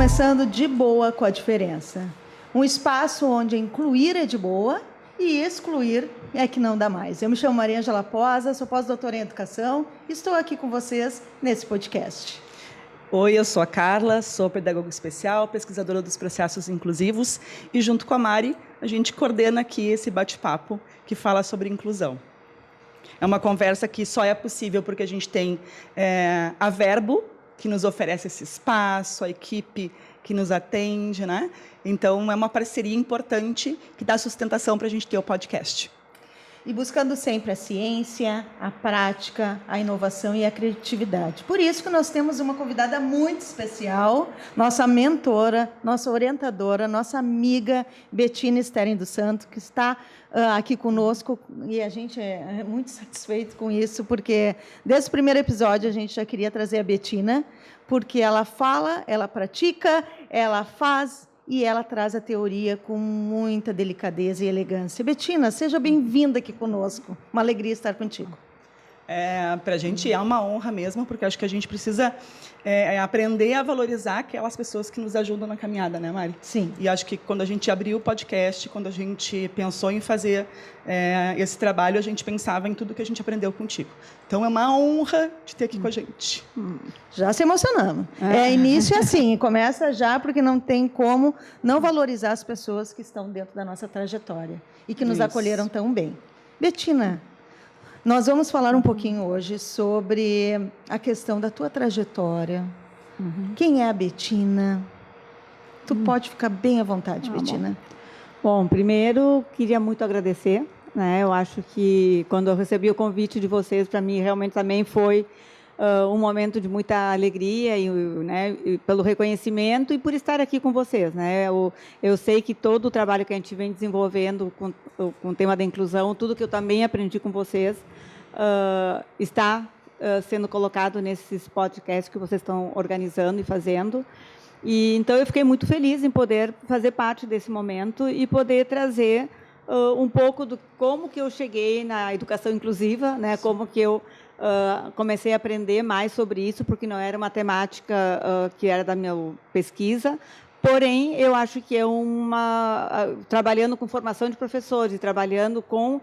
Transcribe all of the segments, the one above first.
começando De Boa com a Diferença. Um espaço onde incluir é de boa e excluir é que não dá mais. Eu me chamo Maria Ângela Posa, sou pós-doutora em Educação e estou aqui com vocês nesse podcast. Oi, eu sou a Carla, sou pedagoga especial, pesquisadora dos processos inclusivos e junto com a Mari, a gente coordena aqui esse bate-papo que fala sobre inclusão. É uma conversa que só é possível porque a gente tem a Verbo, que nos oferece esse espaço, a equipe que nos atende, né? Então, é uma parceria importante que dá sustentação para a gente ter o podcast. E buscando sempre a ciência, a prática, a inovação e a criatividade. Por isso que nós temos uma convidada muito especial, nossa mentora, nossa orientadora, nossa amiga Betina Steren dos Santos, que está aqui conosco, e a gente é muito satisfeito com isso, porque desde o primeiro episódio a gente já queria trazer a Betina, porque ela fala, ela pratica, ela faz e ela traz a teoria com muita delicadeza e elegância. Betina, seja bem-vinda aqui conosco. Uma alegria estar contigo. Para a gente é uma honra mesmo, porque acho que a gente precisa aprender a valorizar aquelas pessoas que nos ajudam na caminhada, né, Mari? Sim. E acho que quando a gente abriu o podcast, quando a gente pensou em fazer esse trabalho, a gente pensava em tudo que a gente aprendeu contigo. Então, é uma honra de ter aqui com a gente. Já se emocionamos. Início é assim, começa já, porque não tem como não valorizar as pessoas que estão dentro da nossa trajetória e que nos acolheram tão bem. Betina, nós vamos falar um pouquinho hoje sobre a questão da tua trajetória. Quem é a Betina? Tu pode ficar bem à vontade, Betina. Bom, primeiro, queria muito agradecer. Né? Eu acho que quando eu recebi o convite de vocês, para mim realmente também foi um momento de muita alegria e pelo reconhecimento e por estar aqui com vocês. Né? Eu sei que todo o trabalho que a gente vem desenvolvendo com o tema da inclusão, tudo que eu também aprendi com vocês, está sendo colocado nesses podcasts que vocês estão organizando e fazendo. E, então, eu fiquei muito feliz em poder fazer parte desse momento e poder trazer um pouco do como que eu cheguei na educação inclusiva, né? Como que eu comecei a aprender mais sobre isso, porque não era uma temática que era da minha pesquisa. Porém, eu acho que trabalhando com formação de professores e trabalhando com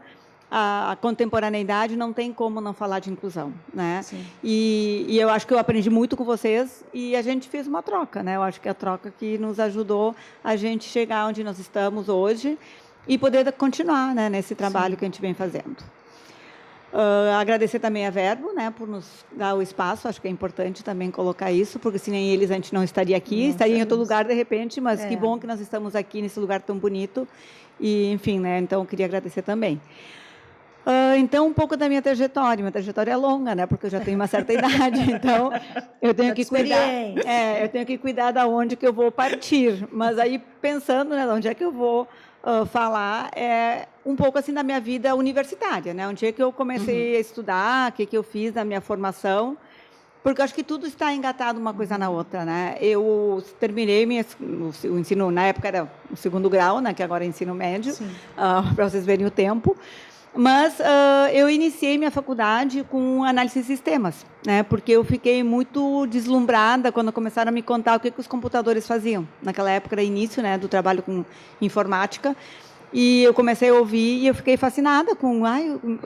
a contemporaneidade, não tem como não falar de inclusão, né? E eu acho que eu aprendi muito com vocês e a gente fez uma troca, né? Eu acho que a troca que nos ajudou a gente chegar onde nós estamos hoje e poder continuar, né, nesse trabalho que a gente vem fazendo. Agradecer também a Verbo, né, por nos dar o espaço. Acho que é importante também colocar isso, porque sem eles a gente não estaria aqui, estaria em outro lugar de repente, mas que bom que nós estamos aqui nesse lugar tão bonito. E, enfim, né, então eu queria agradecer também. Então, um pouco da minha trajetória. Minha trajetória é longa, né, porque eu já tenho uma certa idade, então eu tenho que cuidar. Eu tenho que cuidar da onde que eu vou partir. Mas aí pensando, né, de onde é que eu vou falar um pouco assim da minha vida universitária, né? Onde é que eu comecei a estudar, o que eu fiz na minha formação, porque eu acho que tudo está engatado uma coisa na outra, né? Eu terminei o ensino, na época era o segundo grau, né? Que agora é ensino médio, para vocês verem o tempo. Mas eu iniciei minha faculdade com análise de sistemas, né? Porque eu fiquei muito deslumbrada quando começaram a me contar o que os computadores faziam. Naquela época era início, né, do trabalho com informática. E eu comecei a ouvir e eu fiquei fascinada com...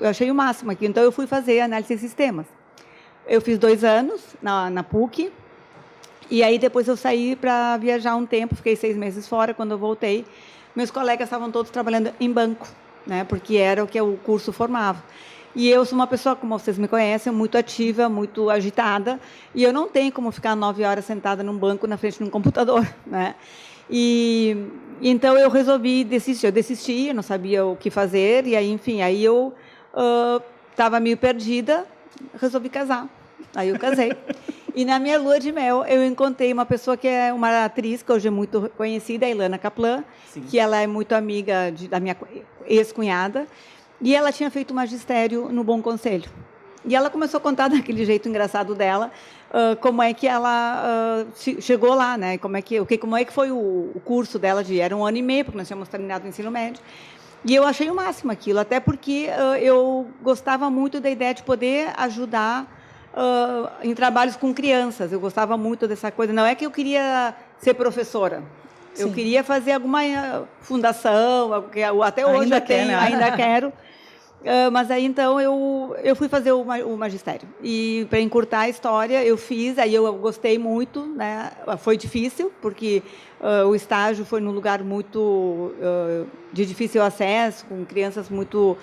eu achei o máximo aqui. Então, eu fui fazer análise de sistemas. Eu fiz 2 anos na PUC. E aí, depois eu saí para viajar um tempo. Fiquei 6 meses fora. Quando eu voltei, meus colegas estavam todos trabalhando em banco, né, porque era o que o curso formava. E eu sou uma pessoa, como vocês me conhecem, muito ativa, muito agitada, e eu não tenho como ficar 9 horas sentada num banco na frente de um computador, né? E então eu resolvi desistir. Eu desisti, eu não sabia o que fazer, e aí, enfim, aí eu estava meio perdida, resolvi casar. Aí eu casei. E na minha lua de mel, eu encontrei uma pessoa que é uma atriz, que hoje é muito conhecida, a Ilana Kaplan, que ela é muito amiga da minha ex-cunhada, e ela tinha feito magistério no Bom Conselho. E ela começou a contar daquele jeito engraçado dela, como é que ela chegou lá, né? Como é que foi o curso dela, era 1 ano e meio, porque nós tínhamos terminado o ensino médio. E eu achei o máximo aquilo, até porque eu gostava muito da ideia de poder ajudar em trabalhos com crianças. Eu gostava muito dessa coisa. Não é que eu queria ser professora. Eu Sim. queria fazer alguma fundação, até hoje Ainda eu quer, tenho, né? ainda quero. Mas aí, então, eu fui fazer o magistério. E, para encurtar a história, eu fiz, aí eu gostei muito, né? Foi difícil, porque o estágio foi num lugar muito de difícil acesso, com crianças muito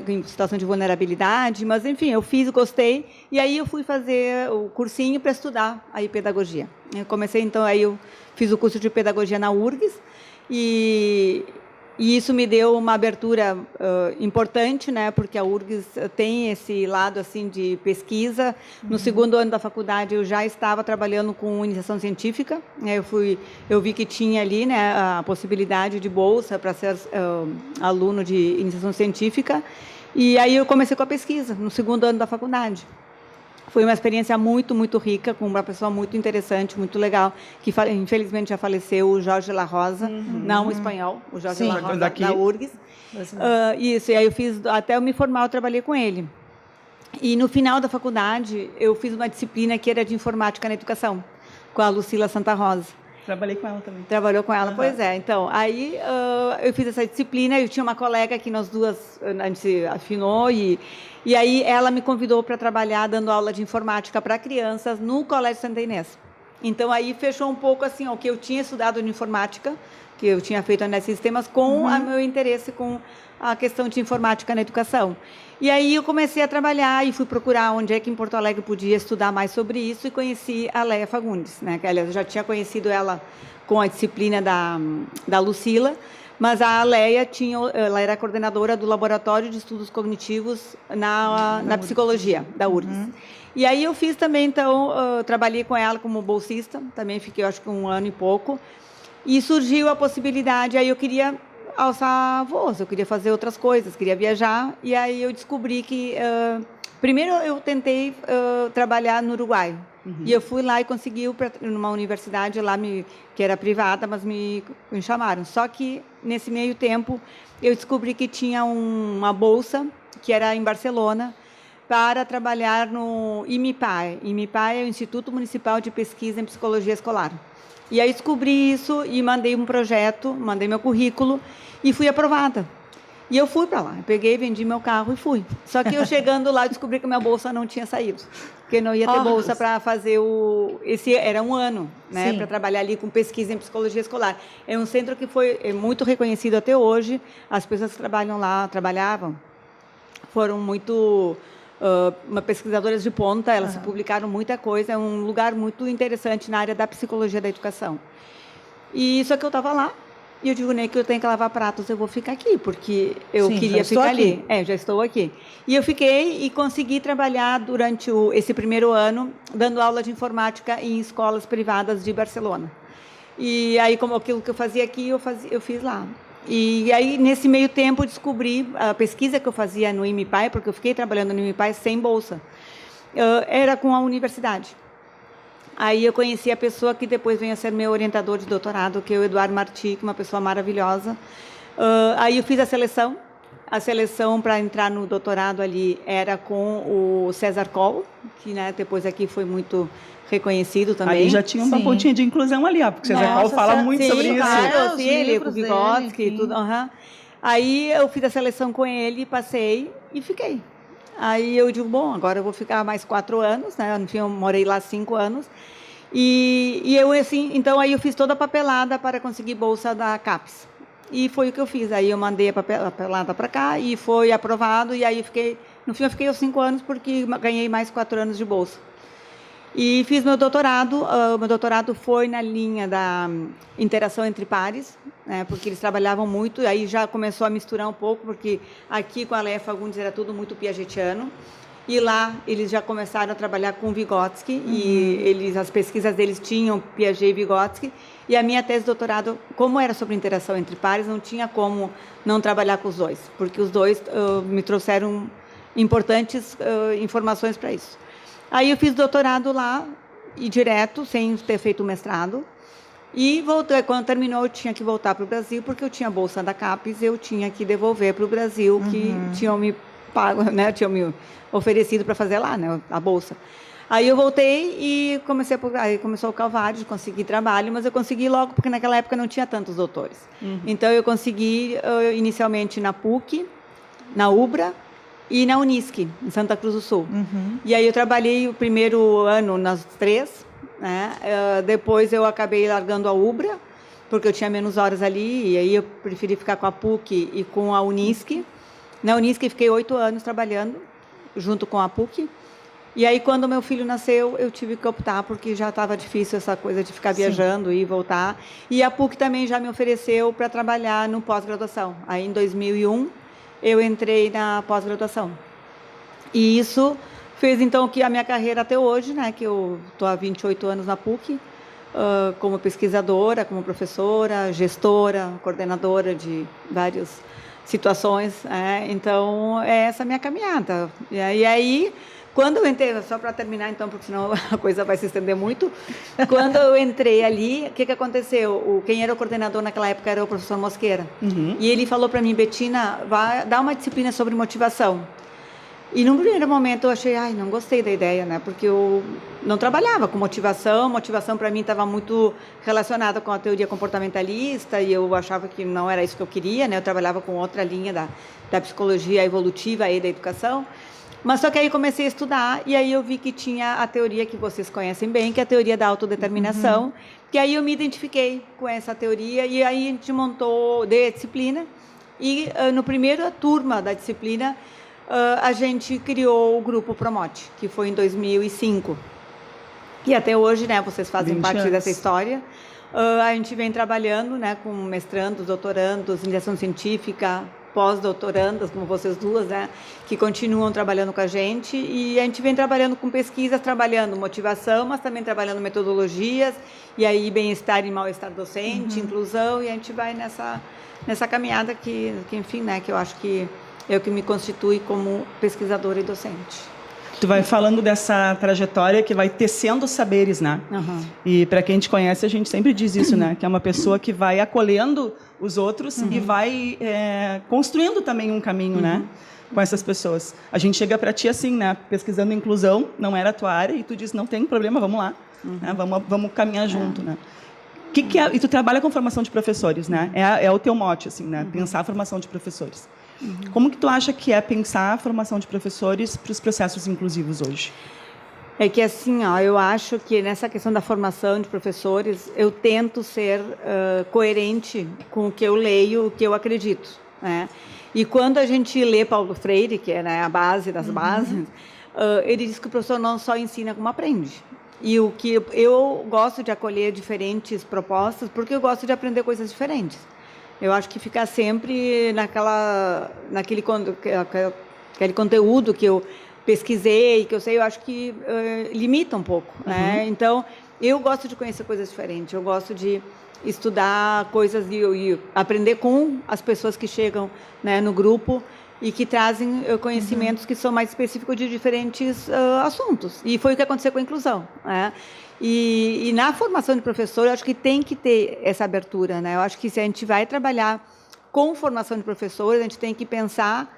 em situação de vulnerabilidade, mas, enfim, eu fiz, gostei, e aí eu fui fazer o cursinho para estudar aí pedagogia. Eu comecei, então, aí eu fiz o curso de pedagogia na URGS, e isso me deu uma abertura importante, né? Porque a URGS tem esse lado assim de pesquisa. No segundo ano da faculdade eu já estava trabalhando com iniciação científica, né? Eu vi que tinha ali, né, a possibilidade de bolsa para ser aluno de iniciação científica. E aí eu comecei com a pesquisa no segundo ano da faculdade. Foi uma experiência muito, muito rica, com uma pessoa muito interessante, muito legal, que infelizmente já faleceu, o Jorge La Rosa, não o espanhol, o Jorge La Rosa, da URGS. Isso, e aí até eu me formar, eu trabalhei com ele. E no final da faculdade, eu fiz uma disciplina que era de informática na educação, com a Lucila Santa Rosa. Trabalhei com ela também. Trabalhou com ela? Pois é. Então, aí eu fiz essa disciplina, eu tinha uma colega que nós duas, a gente se afinou, e aí ela me convidou para trabalhar dando aula de informática para crianças no Colégio Santa Inês. Então, aí fechou um pouco assim, o que eu tinha estudado de informática, que eu tinha feito nesses sistemas, com o meu interesse com a questão de informática na educação. E aí eu comecei a trabalhar e fui procurar onde é que em Porto Alegre podia estudar mais sobre isso, e conheci a Leia Fagundes, né? Que, aliás, eu já tinha conhecido ela com a disciplina da Lucila, mas a Leia ela era coordenadora do Laboratório de Estudos Cognitivos na Psicologia, da URGS. E aí eu fiz também, então, trabalhei com ela como bolsista, também fiquei, acho que 1 ano e pouco, e surgiu a possibilidade, aí eu queria alçar voos, eu queria fazer outras coisas, queria viajar, e aí eu descobri que... primeiro eu tentei trabalhar no Uruguai, e eu fui lá e consegui numa universidade lá, que era privada, mas me chamaram. Só que, nesse meio tempo, eu descobri que tinha uma bolsa, que era em Barcelona, para trabalhar no IMIPAE. IMIPAE é o Instituto Municipal de Pesquisa em Psicologia Escolar. E aí descobri isso e mandei um projeto, mandei meu currículo e fui aprovada. E eu fui para lá, eu peguei, vendi meu carro e fui. Só que eu chegando lá, descobri que minha bolsa não tinha saído, porque não ia ter bolsa para fazer era 1 ano, né, para trabalhar ali com pesquisa em psicologia escolar. É um centro que foi muito reconhecido até hoje. As pessoas que trabalham lá, trabalhavam, foram muito pesquisadoras de ponta, elas publicaram muita coisa, é um lugar muito interessante na área da psicologia da educação. E só que eu estava lá, e eu digo, nem que eu tenho que lavar pratos, eu vou ficar aqui, porque eu queria ficar ali. Já estou aqui. E eu fiquei e consegui trabalhar durante esse primeiro ano, dando aula de informática em escolas privadas de Barcelona. E aí, como aquilo que eu fazia aqui, eu fiz lá. E aí, nesse meio tempo, descobri a pesquisa que eu fazia no IMIPAE, porque eu fiquei trabalhando no IMIPAE sem bolsa, era com a universidade. Aí eu conheci a pessoa que depois veio a ser meu orientador de doutorado, que é o Eduardo Martí, uma pessoa maravilhosa. Aí eu fiz a seleção. A seleção para entrar no doutorado ali era com o César Coll, que, né, depois aqui foi muito reconhecido também. Ali já tinha uma pontinha de inclusão ali, porque o César Coll fala muito sobre isso. Claro, ele, com o Vygotsky e tudo. Aí eu fiz a seleção com ele, passei e fiquei. Aí eu digo, bom, agora eu vou ficar mais 4 anos, né? Enfim, eu morei lá 5 anos. E eu, assim, então aí eu fiz toda a papelada para conseguir bolsa da CAPES. E foi o que eu fiz. Aí eu mandei a papelada para cá e foi aprovado. E aí no fim eu fiquei os 5 anos porque ganhei mais 4 anos de bolsa. E fiz meu doutorado. Meu doutorado foi na linha da interação entre pares, né, porque eles trabalhavam muito, e aí já começou a misturar um pouco, porque aqui com a Leia Fagundes era tudo muito piagetiano, e lá eles já começaram a trabalhar com Vygotsky, e as pesquisas deles tinham Piaget e Vygotsky, e a minha tese de doutorado, como era sobre interação entre pares, não tinha como não trabalhar com os dois, porque os dois me trouxeram importantes informações para isso. Aí eu fiz doutorado lá, e direto, sem ter feito o mestrado. E voltei, quando terminou, eu tinha que voltar para o Brasil, porque eu tinha a bolsa da CAPES, eu tinha que devolver para o Brasil, que tinham me pago, né, tinham me oferecido para fazer lá, né, a bolsa. Aí eu voltei e aí começou o calvário de conseguir trabalho, mas eu consegui logo, porque naquela época não tinha tantos doutores. Então, eu consegui inicialmente na PUC, na UBRA e na Unisc, em Santa Cruz do Sul. E aí eu trabalhei o primeiro ano nas 3, né? Depois eu acabei largando a UBRA, porque eu tinha menos horas ali, e aí eu preferi ficar com a PUC e com a Unisc. Na Unisc eu fiquei 8 anos trabalhando, junto com a PUC. E aí, quando meu filho nasceu, eu tive que optar, porque já estava difícil essa coisa de ficar viajando e voltar. E a PUC também já me ofereceu para trabalhar no pós-graduação. Aí, em 2001, eu entrei na pós-graduação. E isso fez, então, que a minha carreira até hoje, né, que eu estou há 28 anos na PUC, como pesquisadora, como professora, gestora, coordenadora de várias situações. Então, é essa a minha caminhada. E aí... Quando eu entrei, só para terminar então, porque senão a coisa vai se estender muito, quando eu entrei ali, o que aconteceu? Quem era o coordenador naquela época era o professor Mosqueira. E ele falou para mim, Betina, vai dar uma disciplina sobre motivação. E num primeiro momento eu achei, não gostei da ideia, né? Porque eu não trabalhava com motivação para mim estava muito relacionada com a teoria comportamentalista e eu achava que não era isso que eu queria, né? Eu trabalhava com outra linha da psicologia evolutiva e da educação. Mas só que aí comecei a estudar e aí eu vi que tinha a teoria que vocês conhecem bem, que é a teoria da autodeterminação, que aí eu me identifiquei com essa teoria e aí a gente dei a disciplina e no primeiro turma da disciplina a gente criou o grupo Promote, que foi em 2005. E até hoje, né, vocês fazem parte dessa história. A gente vem trabalhando, né, com mestrandos, doutorandos, iniciação científica, pós-doutorandas, como vocês duas, né, que continuam trabalhando com a gente, e a gente vem trabalhando com pesquisas, trabalhando motivação, mas também trabalhando metodologias, e aí bem-estar e mal-estar docente, inclusão, e a gente vai nessa caminhada que enfim, né, que eu acho que é o que me constitui como pesquisadora e docente. Tu vai falando dessa trajetória que vai tecendo saberes, né? E para quem te conhece, a gente sempre diz isso, né? Que é uma pessoa que vai acolhendo os outros e vai construindo também um caminho, né? Com essas pessoas. A gente chega para ti assim, né? Pesquisando inclusão, não era a tua área, e tu diz, não tem problema, vamos lá. Né? Vamos caminhar junto, né? E tu trabalha com formação de professores, né? É o teu mote, assim, né? Pensar a formação de professores. Como que tu acha que é pensar a formação de professores para os processos inclusivos hoje? É que assim, eu acho que nessa questão da formação de professores, eu tento ser coerente com o que eu leio, o que eu acredito, né? E quando a gente lê Paulo Freire, que é, né, a base das bases, ele diz que o professor não só ensina como aprende. E o que eu gosto de acolher diferentes propostas, porque eu gosto de aprender coisas diferentes. Eu acho que ficar sempre naquele conteúdo que eu pesquisei, que eu sei, eu acho que limita um pouco, né? Então, eu gosto de conhecer coisas diferentes, eu gosto de estudar coisas e aprender com as pessoas que chegam, né, no grupo e que trazem conhecimentos que são mais específicos de diferentes assuntos. E foi o que aconteceu com a inclusão, né? E na formação de professor, eu acho que tem que ter essa abertura, né? Eu acho que se a gente vai trabalhar com formação de professores, a gente tem que pensar,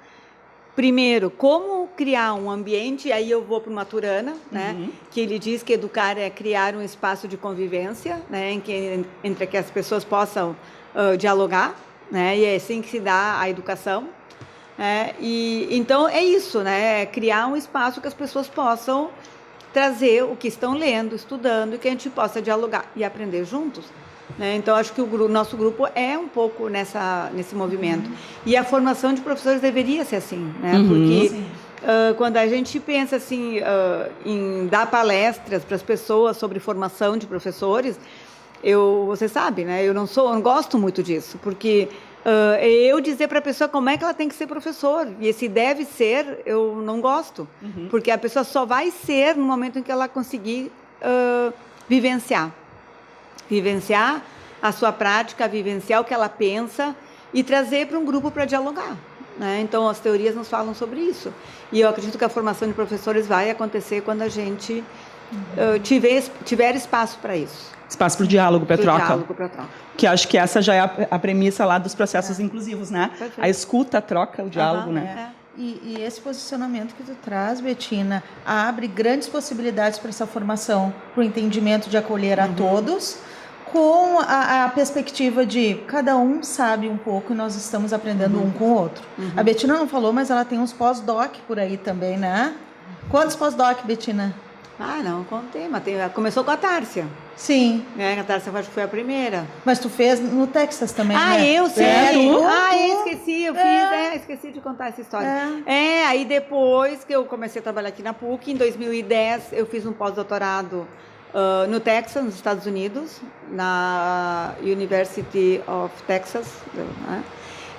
primeiro, como criar um ambiente, e aí eu vou para o Maturana, né? Que ele diz que educar é criar um espaço de convivência, né? Entre que as pessoas possam dialogar, né? E é assim que se dá a educação. E então é isso, né? É criar um espaço que as pessoas possam trazer o que estão lendo, estudando, e que a gente possa dialogar e aprender juntos, né? Então, acho que o nosso grupo é um pouco nesse movimento. E a formação de professores deveria ser assim, né? Porque quando a gente pensa assim, em dar palestras para as pessoas sobre formação de professores, você sabe, né? Eu não gosto muito disso, porque eu dizer para a pessoa como é que ela tem que ser professor, e esse deve ser, eu não gosto, porque a pessoa só vai ser no momento em que ela conseguir vivenciar a sua prática, vivenciar o que ela pensa e trazer para um grupo para dialogar, né? Então, as teorias nos falam sobre isso, e eu acredito que a formação de professores vai acontecer quando a gente tiver espaço para isso. Espaço para o diálogo, para a troca. Diálogo, para troca. Que acho que essa já é a premissa lá dos processos inclusivos, né? Perfeito. A escuta, a troca, o diálogo, né? E esse posicionamento que tu traz, Betina, abre grandes possibilidades para essa formação, para o entendimento de acolher a todos, com a perspectiva de cada um sabe um pouco e nós estamos aprendendo um com o outro. A Betina não falou, mas ela tem uns pós-doc por aí também, né? Quantos pós-doc, Betina? Não contei, mas começou com a Tárcia. Sim. A Tárcia acho que foi a primeira. Mas tu fez no Texas também, né? Eu sei. Esqueci, eu fiz, esqueci de contar essa história. Aí depois que eu comecei a trabalhar aqui na PUC, em 2010, eu fiz um pós-doutorado no Texas, nos Estados Unidos, na University of Texas. Né?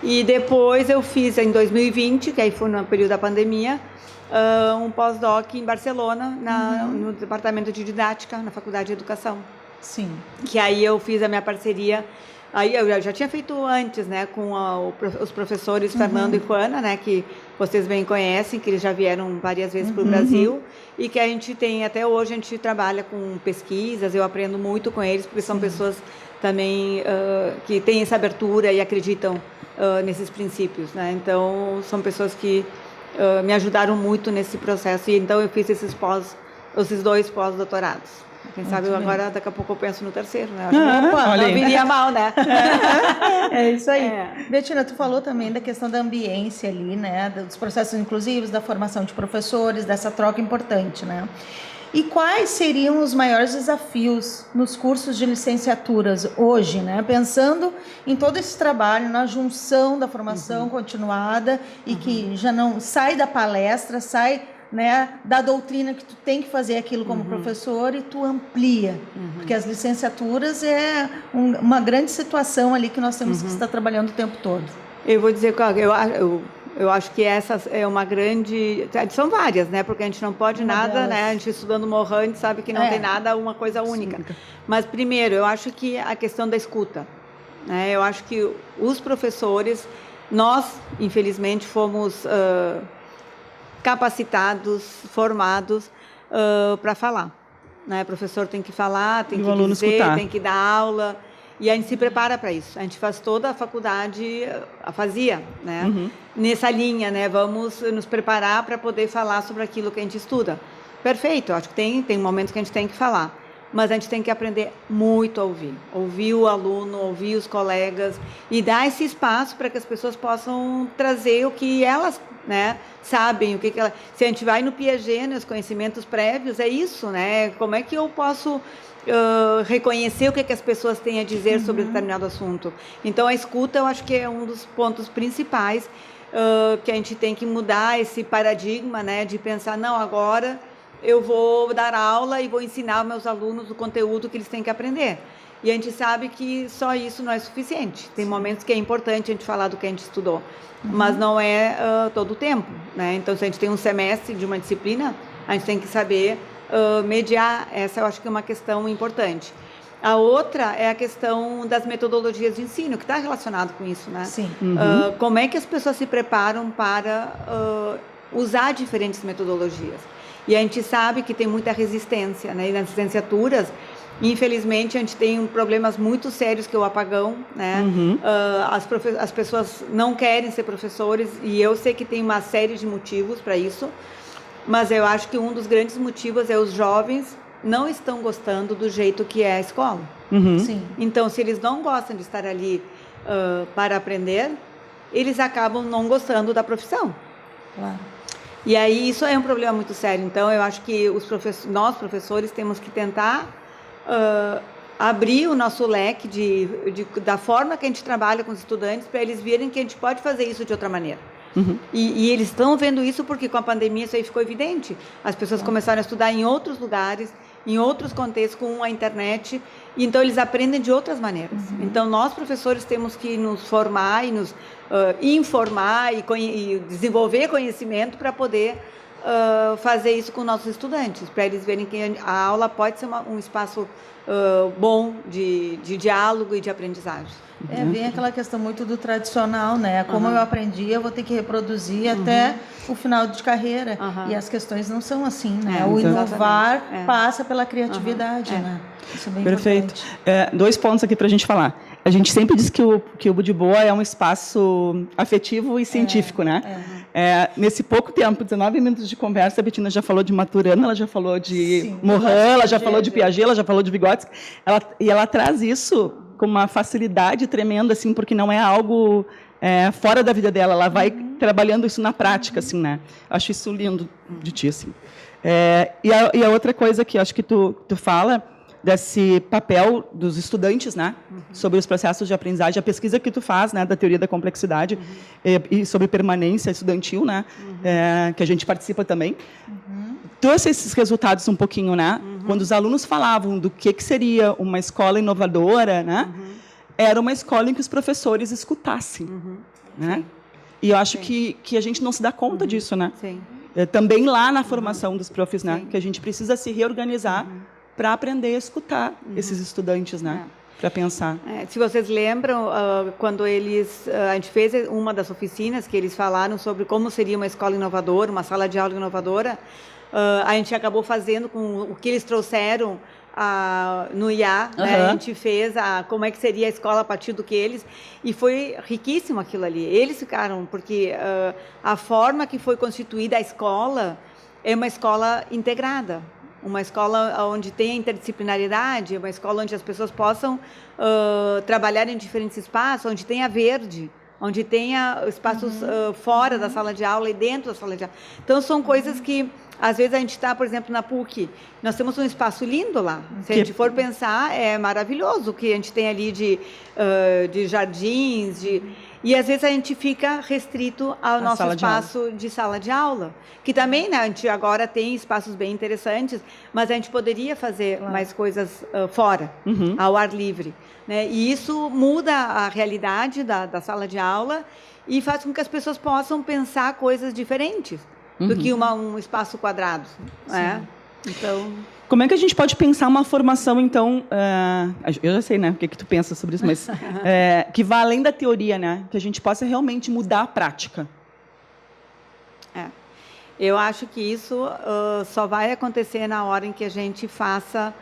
E depois eu fiz em 2020, que aí foi no período da pandemia, um pós-doc em Barcelona, no departamento de didática, na Faculdade de Educação. Sim. Que aí eu fiz a minha parceria. Aí eu já tinha feito antes, né, com os professores Fernando e Juana, né, que vocês bem conhecem, que eles já vieram várias vezes para o Brasil, e que a gente tem, até hoje, a gente trabalha com pesquisas, eu aprendo muito com eles, porque são pessoas também que têm essa abertura e acreditam nesses princípios, né, então são pessoas que me ajudaram muito nesse processo, e então eu fiz esses dois pós-doutorados. Quem sabe agora, daqui a pouco eu penso no terceiro, né? Não viria mal, né? É isso aí. Betina, tu falou também da questão da ambiência ali, né? Dos processos inclusivos, da formação de professores, dessa troca importante, né? E quais seriam os maiores desafios nos cursos de licenciaturas hoje, né? Pensando em todo esse trabalho, na junção da formação continuada e que já não sai da palestra, sai, né, da doutrina que tu tem que fazer aquilo como professor e tu amplia, porque as licenciaturas é uma grande situação ali que nós temos que estar trabalhando o tempo todo. Eu vou dizer que eu acho que essa é uma grande... São várias, né? Porque a gente não pode nada, né? A gente estudando Morin, a gente sabe que não tem nada, uma coisa única. Mas, primeiro, eu acho que a questão da escuta, né? Eu acho que os professores, nós, infelizmente, fomos capacitados, formados para falar, né? O professor tem que falar, tem que dizer, escutar. Tem que dar aula... E a gente se prepara para isso. A gente faz toda a faculdade, né? Nessa linha, né? Vamos nos preparar para poder falar sobre aquilo que a gente estuda. Perfeito, acho que tem momentos que a gente tem que falar. Mas a gente tem que aprender muito a ouvir. Ouvir o aluno, ouvir os colegas e dar esse espaço para que as pessoas possam trazer o que elas, né, sabem. Se a gente vai no Piaget, nos conhecimentos prévios, é isso, né? Como é que eu posso... reconhecer o que as pessoas têm a dizer sobre determinado assunto. Então, a escuta, eu acho que é um dos pontos principais que a gente tem que mudar esse paradigma, né, de pensar, não, agora eu vou dar aula e vou ensinar aos meus alunos o conteúdo que eles têm que aprender. E a gente sabe que só isso não é suficiente. Tem momentos que é importante a gente falar do que a gente estudou, mas não é todo o tempo, né? Então, se a gente tem um semestre de uma disciplina, a gente tem que saber mediar. Essa eu acho que é uma questão importante. A outra é a questão das metodologias de ensino, que está relacionado com isso, né? Sim. Como é que as pessoas se preparam para usar diferentes metodologias? E a gente sabe que tem muita resistência, né? E nas licenciaturas, infelizmente, a gente tem problemas muito sérios, que é o apagão, né? As pessoas não querem ser professores, e eu sei que tem uma série de motivos para isso. Mas eu acho que um dos grandes motivos é os jovens não estão gostando do jeito que é a escola. Sim. Então, se eles não gostam de estar ali para aprender, eles acabam não gostando da profissão. Claro. E aí isso é um problema muito sério. Então, eu acho que nós, professores, temos que tentar abrir o nosso leque da forma que a gente trabalha com os estudantes, para eles verem que a gente pode fazer isso de outra maneira. E eles estão vendo isso porque com a pandemia isso aí ficou evidente. As pessoas começaram a estudar em outros lugares, em outros contextos, com a internet, e então eles aprendem de outras maneiras. Então, nós, professores, temos que nos formar e nos informar e desenvolver conhecimento para poder fazer isso com nossos estudantes, para eles verem que a aula pode ser um espaço bom de diálogo e de aprendizagem. Vem aquela questão muito do tradicional, né? Como eu aprendi, eu vou ter que reproduzir até o final de carreira. E as questões não são assim, né? O inovar passa pela criatividade, né? Isso é bem Perfeito. importante. 2 pontos aqui para a gente falar. A gente sempre diz que o Budeboa é um espaço afetivo e científico, né? Nesse pouco tempo, 19 minutos de conversa, a Bettina já falou de Maturana, ela já falou de Morin, ela já falou de Piaget, ela já falou de Vygotsky, e ela traz isso com uma facilidade tremenda, assim, porque não é algo fora da vida dela, ela vai trabalhando isso na prática, assim, né? Acho isso lindo de ti, assim. E a outra coisa que acho que tu fala desse papel dos estudantes, né, sobre os processos de aprendizagem, a pesquisa que tu faz, né, da teoria da complexidade e sobre permanência estudantil, né, que a gente participa também, trouxe esses resultados um pouquinho, né, quando os alunos falavam do que seria uma escola inovadora, né, era uma escola em que os professores escutassem, né, e eu acho que a gente não se dá conta disso, né, também lá na formação dos profs, né, que a gente precisa se reorganizar para aprender a escutar esses estudantes, né? Para pensar. Se vocês lembram, quando a gente fez uma das oficinas que eles falaram sobre como seria uma escola inovadora, uma sala de aula inovadora, a gente acabou fazendo com o que eles trouxeram no IA, né? A gente fez como é que seria a escola a partir do que eles, e foi riquíssimo aquilo ali. Eles ficaram, porque a forma que foi constituída a escola é uma escola integrada. Uma escola onde tem interdisciplinaridade, uma escola onde as pessoas possam trabalhar em diferentes espaços, onde tenha verde, onde tenha espaços fora da sala de aula e dentro da sala de aula. Então, são coisas que, às vezes, a gente está, por exemplo, na PUC, nós temos um espaço lindo lá. Se a gente for pensar, é maravilhoso o que a gente tem ali de jardins, e às vezes a gente fica restrito ao nosso espaço de sala de aula, que também, né, a gente agora tem espaços bem interessantes, mas a gente poderia fazer mais coisas fora, ao ar livre, né? E isso muda a realidade da sala de aula e faz com que as pessoas possam pensar coisas diferentes do que um espaço quadrado, né? Então... Como é que a gente pode pensar uma formação, então, eu já sei, né, o que tu pensa sobre isso, mas que vá além da teoria, né, que a gente possa realmente mudar a prática? Eu acho que isso só vai acontecer na hora em que a gente faça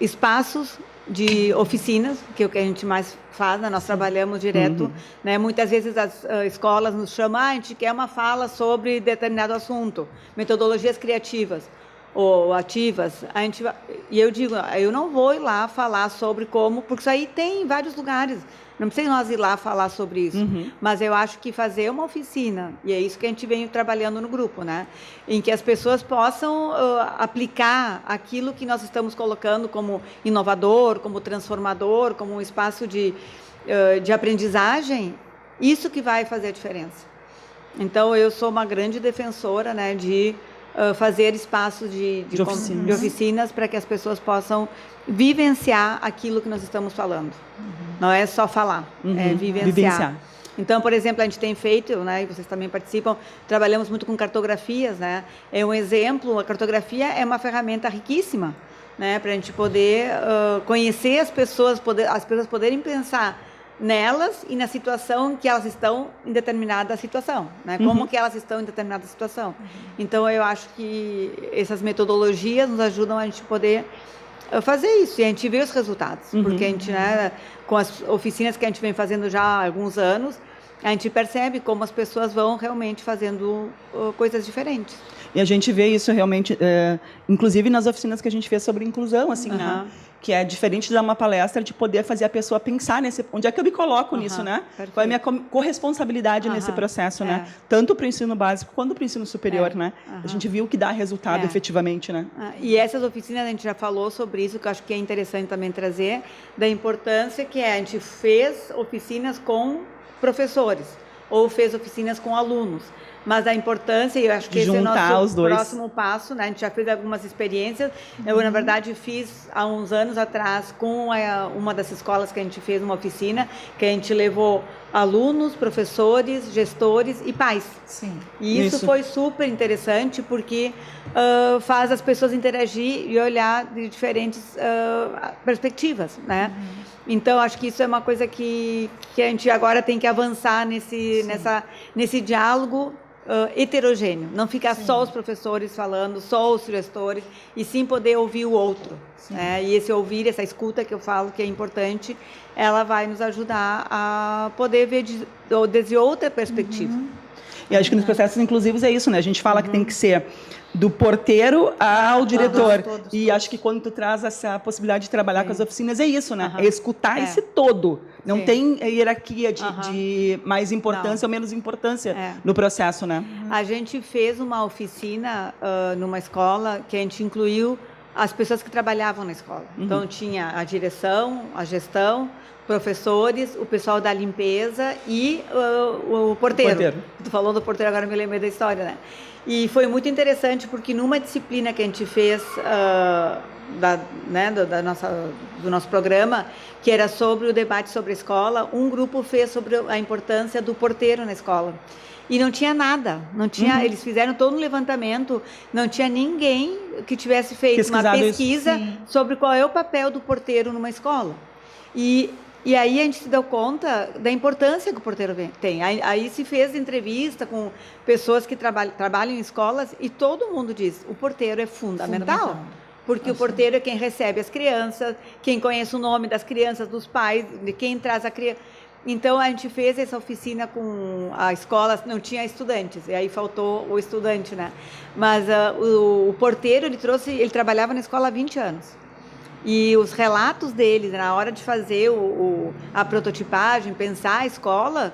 espaços de oficinas, que é o que a gente mais faz, né? Nós trabalhamos direto, né? Muitas vezes as escolas nos chamam, a gente quer uma fala sobre determinado assunto, metodologias criativas ou ativas, e eu digo, eu não vou ir lá falar sobre como, porque isso aí tem em vários lugares, não precisa nós ir lá falar sobre isso, mas eu acho que fazer uma oficina, e é isso que a gente vem trabalhando no grupo, né, em que as pessoas possam aplicar aquilo que nós estamos colocando como inovador, como transformador, como um espaço de aprendizagem, isso que vai fazer a diferença. Então, eu sou uma grande defensora, né, de fazer espaços de oficinas para que as pessoas possam vivenciar aquilo que nós estamos falando. Não é só falar, é vivenciar. Então, por exemplo, a gente tem feito, né, e vocês também participam, trabalhamos muito com cartografias, né? É um exemplo, a cartografia é uma ferramenta riquíssima, né, para a gente poder conhecer as pessoas poderem pensar nelas e na situação que elas estão em determinada situação, né? Como que elas estão em determinada situação. Então, eu acho que essas metodologias nos ajudam a gente poder fazer isso, e a gente vê os resultados, porque a gente, né, com as oficinas que a gente vem fazendo já há alguns anos, a gente percebe como as pessoas vão realmente fazendo coisas diferentes. E a gente vê isso realmente, inclusive nas oficinas que a gente fez sobre inclusão, assim, né? Que é diferente de dar uma palestra, de poder fazer a pessoa pensar onde é que eu me coloco nisso, né? Perfeito. Qual é a minha corresponsabilidade nesse processo, né? Tanto para o ensino básico quanto para o ensino superior, né? A gente viu que dá resultado efetivamente, né? E essas oficinas, a gente já falou sobre isso, que eu acho que é interessante também trazer, da importância que a gente fez oficinas com professores, ou fez oficinas com alunos. Mas a importância, e eu acho que esse é o nosso próximo passo, né? A gente já fez algumas experiências. Eu, na verdade, fiz há uns anos atrás com uma das escolas que a gente fez uma oficina, que a gente levou alunos, professores, gestores e pais. Sim. E isso foi super interessante, porque faz as pessoas interagir e olhar de diferentes perspectivas, né? Então, acho que isso é uma coisa que a gente agora tem que avançar nesse diálogo heterogêneo, não ficar só os professores falando, só os gestores, e sim poder ouvir o outro, né? E esse ouvir, essa escuta que eu falo que é importante, ela vai nos ajudar a poder ver desde outra perspectiva. E acho que nos processos inclusivos é isso, né? A gente fala que tem que ser do porteiro ao diretor. E acho que quando tu traz essa possibilidade de trabalhar com as oficinas, é isso, né? É escutar esse todo. Não tem hierarquia de mais importância ou menos importância no processo, né? A gente fez uma oficina numa escola que a gente incluiu as pessoas que trabalhavam na escola. Então, tinha a direção, a gestão, professores, o pessoal da limpeza e o porteiro. Tu falou do porteiro, agora me lembrei da história, né? E foi muito interessante porque numa disciplina que a gente fez do nosso programa, que era sobre o debate sobre a escola, um grupo fez sobre a importância do porteiro na escola. E não tinha nada, não tinha, eles fizeram todo um levantamento, não tinha ninguém que tivesse feito uma pesquisa sobre qual é o papel do porteiro numa escola. E aí a gente se deu conta da importância que o porteiro tem. Aí se fez entrevista com pessoas que trabalham em escolas e todo mundo diz, o porteiro é fundamental. Porque o porteiro é quem recebe as crianças, quem conhece o nome das crianças, dos pais, de quem traz a criança. Então, a gente fez essa oficina com a escola, não tinha estudantes, e aí faltou o estudante, né? Mas o porteiro, ele trabalhava na escola há 20 anos. E os relatos dele, na hora de fazer a prototipagem, pensar a escola,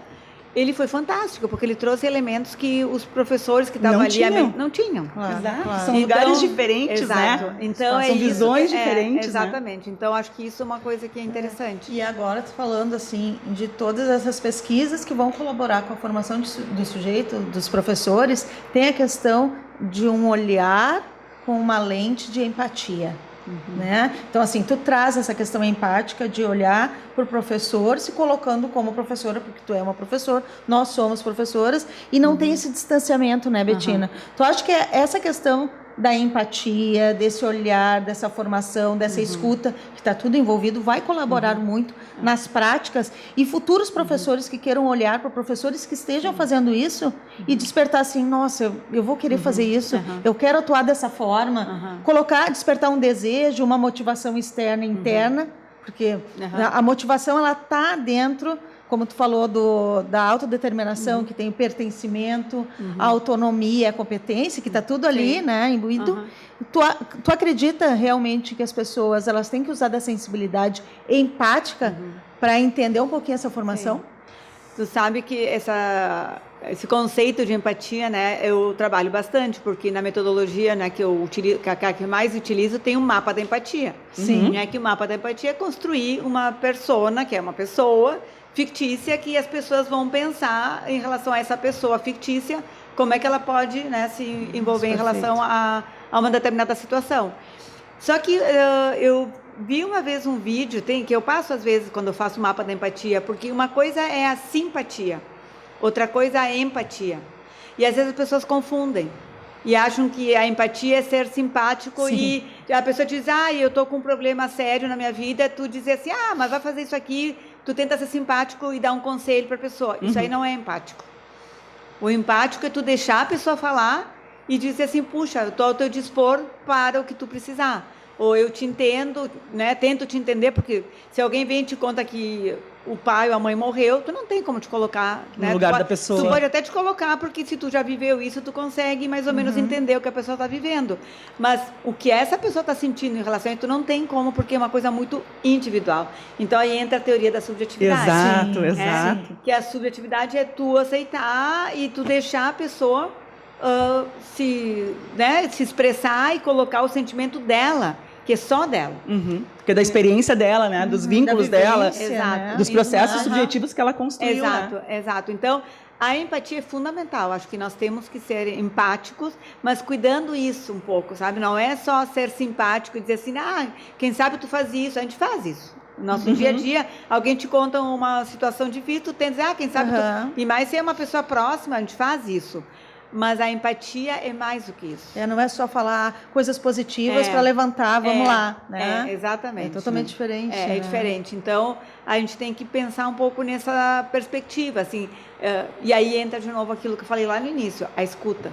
ele foi fantástico, porque ele trouxe elementos que os professores que estavam ali não tinham. Exato. São lugares diferentes, né? Então, são visões diferentes. Exatamente. Né? Então, acho que isso é uma coisa que é interessante. E agora, tu falando assim, de todas essas pesquisas que vão colaborar com a formação do sujeito, dos professores, tem a questão de um olhar com uma lente de empatia. Né? Então, assim, tu traz essa questão empática de olhar para o professor, se colocando como professora, porque tu é uma professora, nós somos professoras, e não tem esse distanciamento, né, Betina? Tu acha que essa questão da empatia, desse olhar, dessa formação, dessa escuta, que está tudo envolvido, vai colaborar muito nas práticas, e futuros professores que queiram olhar para professores que estejam fazendo isso e despertar assim, nossa, eu vou querer fazer isso, eu quero atuar dessa forma, despertar um desejo, uma motivação externa e interna, porque a motivação ela está dentro, como tu falou, da autodeterminação, que tem o pertencimento, a autonomia, a competência, que está tudo ali, né, imbuído. Tu acredita realmente que as pessoas elas têm que usar da sensibilidade empática para entender um pouquinho essa formação? Sim. Tu sabe que esse conceito de empatia, né, eu trabalho bastante, porque na metodologia, né, que eu utilizo, que mais utilizo, tem um mapa da empatia. Sim. Né, que o mapa da empatia é construir uma persona, que é uma pessoa fictícia, que as pessoas vão pensar em relação a essa pessoa fictícia, como é que ela pode, né, se envolver em relação a uma determinada situação. Só que eu vi uma vez um vídeo, que eu passo às vezes quando eu faço o mapa da empatia, porque uma coisa é a simpatia, outra coisa é a empatia. E às vezes as pessoas confundem e acham que a empatia é ser simpático. Sim. E a pessoa diz, eu estou com um problema sério na minha vida, tu diz assim, mas vai fazer isso aqui, tu tenta ser simpático e dar um conselho para a pessoa. Isso aí não é empático. O empático é tu deixar a pessoa falar e dizer assim, puxa, eu estou ao teu dispor para o que tu precisar. Ou eu te entendo, né? Tento te entender, porque se alguém vem e te conta que o pai ou a mãe morreu, tu não tem como te colocar, né, no lugar da pessoa. Tu pode até te colocar, porque se tu já viveu isso, tu consegue mais ou menos entender o que a pessoa está vivendo. Mas o que essa pessoa está sentindo em relação a isso, tu não tem como, porque é uma coisa muito individual. Então aí entra a teoria da subjetividade. Exato. Que a subjetividade é tu aceitar e tu deixar a pessoa se expressar e colocar o sentimento dela, que é só dela. Porque da experiência dela, né? Dos vínculos dela, né? dos processos subjetivos que ela construiu. Exato. Então, a empatia é fundamental. Acho que nós temos que ser empáticos, mas cuidando isso um pouco, sabe? Não é só ser simpático e dizer assim, quem sabe tu faz isso. A gente faz isso. No nosso dia a dia, alguém te conta uma situação difícil, tu tem que dizer, quem sabe tu... E mais se é uma pessoa próxima, a gente faz isso. Mas a empatia é mais do que isso. Não é só falar coisas positivas para levantar, vamos lá. Né? Exatamente. É totalmente diferente. É diferente. Então, a gente tem que pensar um pouco nessa perspectiva. Assim, e aí entra de novo aquilo que eu falei lá no início, a escuta.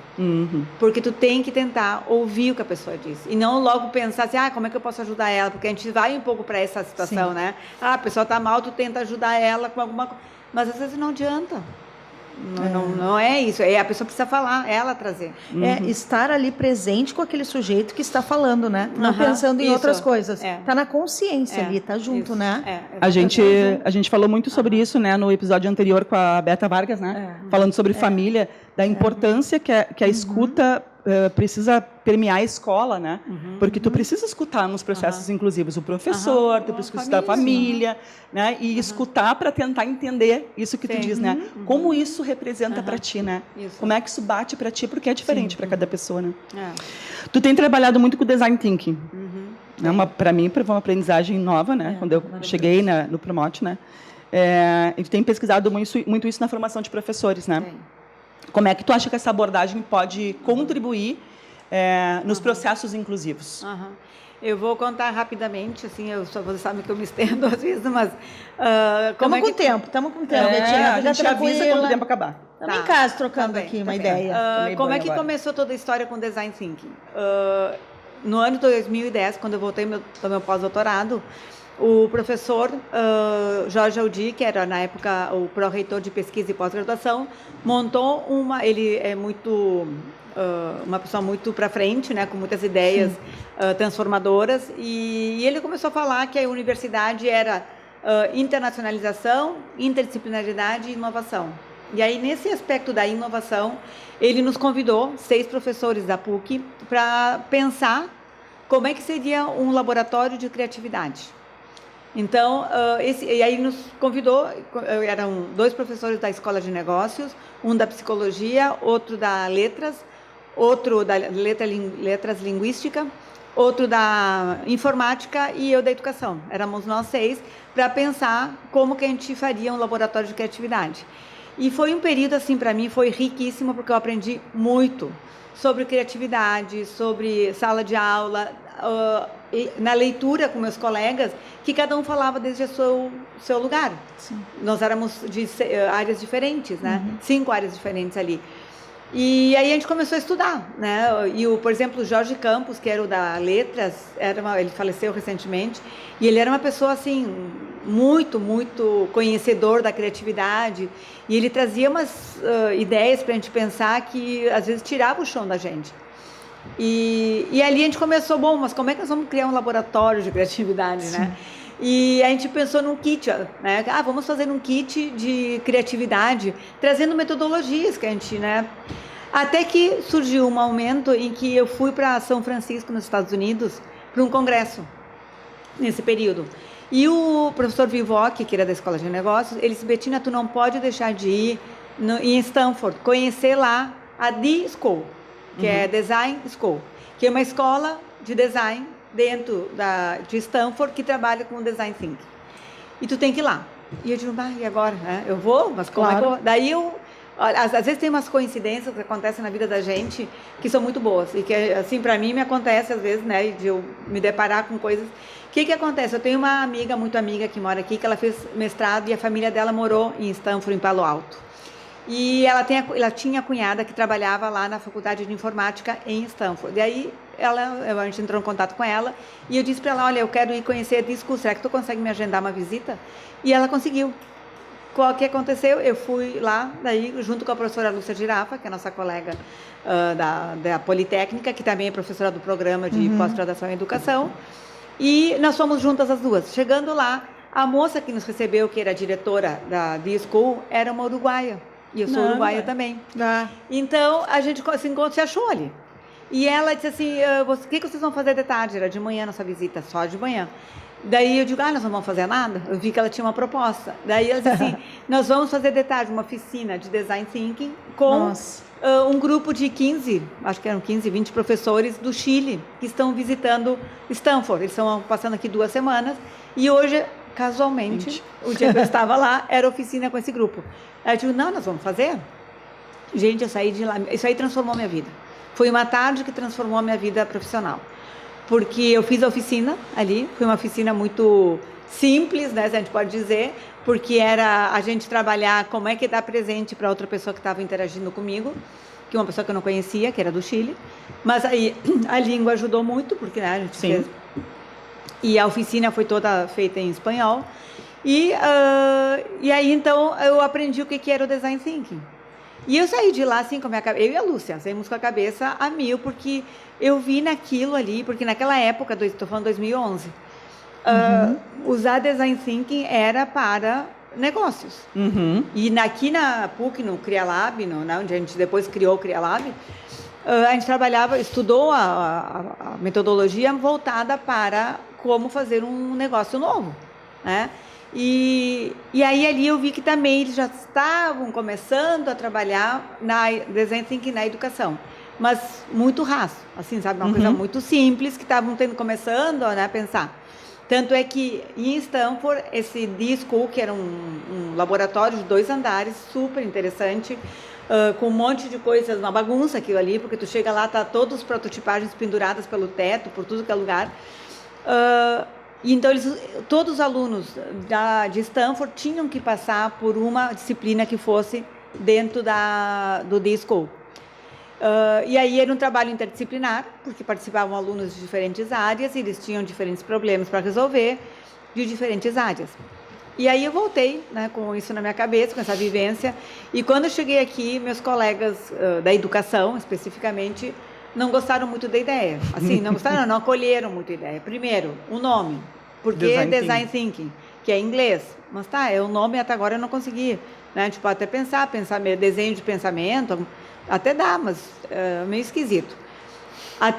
Porque tu tem que tentar ouvir o que a pessoa diz. E não logo pensar assim, como é que eu posso ajudar ela? Porque a gente vai um pouco para essa situação, né? A pessoa está mal, tu tenta ajudar ela com alguma coisa. Mas às vezes não adianta. Não é isso. A pessoa precisa falar, ela trazer. É estar ali presente com aquele sujeito que está falando, né? Não pensando em isso. outras coisas. Tá na consciência ali, tá junto, isso. né? A gente falou muito sobre isso, né, no episódio anterior com a Beta Vargas, né? Falando sobre família, da importância que a escuta precisa permear a escola, né? Porque tu precisa escutar nos processos inclusivos o professor, tu precisa escutar a família, né? E escutar para tentar entender isso que tu diz, né? Como isso representa para ti, né? Isso. Como é que isso bate para ti, porque é diferente para cada pessoa, né? Tu tem trabalhado muito com design thinking. Para mim, foi uma aprendizagem nova, né? Quando eu cheguei no Promote, né? E tu tem pesquisado muito isso na formação de professores, né? Como é que tu acha que essa abordagem pode contribuir nos processos inclusivos? Eu vou contar rapidamente, assim, você sabe que eu me estendo às vezes, mas... Estamos com tempo, a gente avisa quando o tempo acabar. Estamos em casa trocando aqui uma ideia. Como é que começou toda a história com Design Thinking? No ano de 2010, quando eu voltei do meu pós-doutorado, o professor Jorge Aldi, que era na época o pró-reitor de pesquisa e pós-graduação, montou ele é uma pessoa muito para frente, né, com muitas ideias transformadoras, e ele começou a falar que a universidade era internacionalização, interdisciplinaridade e inovação. E aí, nesse aspecto da inovação, ele nos convidou, 6 professores da PUC, para pensar como é que seria um laboratório de criatividade. Então, e aí nos convidou, eram 2 professores da Escola de Negócios, um da Psicologia, outro da Letras, outro da Letras Linguística, outro da Informática e eu da Educação. Éramos nós 6 para pensar como que a gente faria um laboratório de criatividade. E foi um período, assim, para mim, foi riquíssimo, porque eu aprendi muito sobre criatividade, sobre sala de aula, na leitura com meus colegas, que cada um falava desde o seu lugar. Sim. Nós éramos de áreas diferentes, né? 5 áreas diferentes ali. E aí a gente começou a estudar, né? E por exemplo, o Jorge Campos, que era o da Letras, ele faleceu recentemente, e ele era uma pessoa assim muito, muito conhecedor da criatividade, e ele trazia umas ideias para a gente pensar que às vezes tirava o chão da gente. E ali a gente começou, mas como é que nós vamos criar um laboratório de criatividade, né? E a gente pensou num kit, né? Vamos fazer um kit de criatividade, trazendo metodologias que a gente, né? Até que surgiu um momento em que eu fui para São Francisco, nos Estados Unidos, para um congresso, nesse período. E o professor Vivoc, que era da Escola de Negócios, ele disse: Bettina, tu não pode deixar de ir em Stanford, conhecer lá a D-School, que é Design School, que é uma escola de design dentro de Stanford, que trabalha com Design Thinking. E tu tem que ir lá. E eu digo, e agora? Eu vou? Mas como é que eu vou? Daí às vezes tem umas coincidências que acontecem na vida da gente que são muito boas. E que, assim, para mim, me acontece às vezes, né, de eu me deparar com coisas. O que acontece? Eu tenho uma amiga, muito amiga, que mora aqui, que ela fez mestrado e a família dela morou em Stanford, em Palo Alto. E ela tinha a cunhada que trabalhava lá na Faculdade de Informática em Stanford. E aí a gente entrou em contato com ela e eu disse para ela: olha, eu quero ir conhecer a D-School, será que tu consegue me agendar uma visita? E ela conseguiu. O que aconteceu? Eu fui lá, daí, junto com a professora Lúcia Girafa, que é a nossa colega da Politécnica, que também é professora do programa de pós-graduação em educação, e nós fomos juntas as duas. Chegando lá, a moça que nos recebeu, que era a diretora da D-School, era uma uruguaia. E eu sou uruguaia também. Então, a gente se achou ali. E ela disse assim: o que vocês vão fazer de tarde? Era de manhã nossa visita, só de manhã. Daí eu digo: nós não vamos fazer nada? Eu vi que ela tinha uma proposta. Daí ela disse assim: nós vamos fazer de tarde uma oficina de Design Thinking com um grupo de 15, acho que eram 15, 20 professores do Chile, que estão visitando Stanford. Eles estão passando aqui 2 semanas. E hoje, casualmente, o dia que eu estava lá, era oficina com esse grupo. Aí eu digo: não, nós vamos fazer? Gente, eu saí de lá. Isso aí transformou minha vida. Foi uma tarde que transformou a minha vida profissional. Porque eu fiz a oficina ali, foi uma oficina muito simples, né, se a gente pode dizer, porque era a gente trabalhar como é que dá presente para outra pessoa que estava interagindo comigo, que uma pessoa que eu não conhecia, que era do Chile. Mas aí a língua ajudou muito, porque, né, a gente fez... E a oficina foi toda feita em espanhol. E aí, então, eu aprendi o que era o Design Thinking. E eu saí de lá, assim, com a minha cabeça, eu e a Lúcia, saímos com a cabeça a mil, porque eu vi naquilo ali, porque naquela época, estou falando 2011, usar Design Thinking era para negócios. E aqui na PUC, no CriaLab, onde a gente depois criou o CriaLab, a gente estudou a metodologia voltada para como fazer um negócio novo, né? E aí ali eu vi que também eles já estavam começando a trabalhar na Design Thinking na educação, mas muito raso, assim, sabe, uma coisa muito simples que estavam começando, né, a pensar. Tanto é que em Stanford, esse D-School, que era um laboratório de 2 andares, super interessante, com um monte de coisas, uma bagunça aquilo ali, porque tu chega lá, tá todas as prototipagens penduradas pelo teto, por tudo que é lugar. E então, todos os alunos de Stanford tinham que passar por uma disciplina que fosse dentro do D-School. E aí era um trabalho interdisciplinar, porque participavam alunos de diferentes áreas e eles tinham diferentes problemas para resolver de diferentes áreas. E aí eu voltei, né, com isso na minha cabeça, com essa vivência. E quando eu cheguei aqui, meus colegas da educação, especificamente, não gostaram muito da ideia. Assim, não gostaram, não acolheram muito a ideia. Primeiro, o nome. Porque Design Thinking, que é em inglês. Mas tá, é o nome, até agora eu não consegui. Né? A gente pode até pensar meio desenho de pensamento, até dá, mas meio esquisito.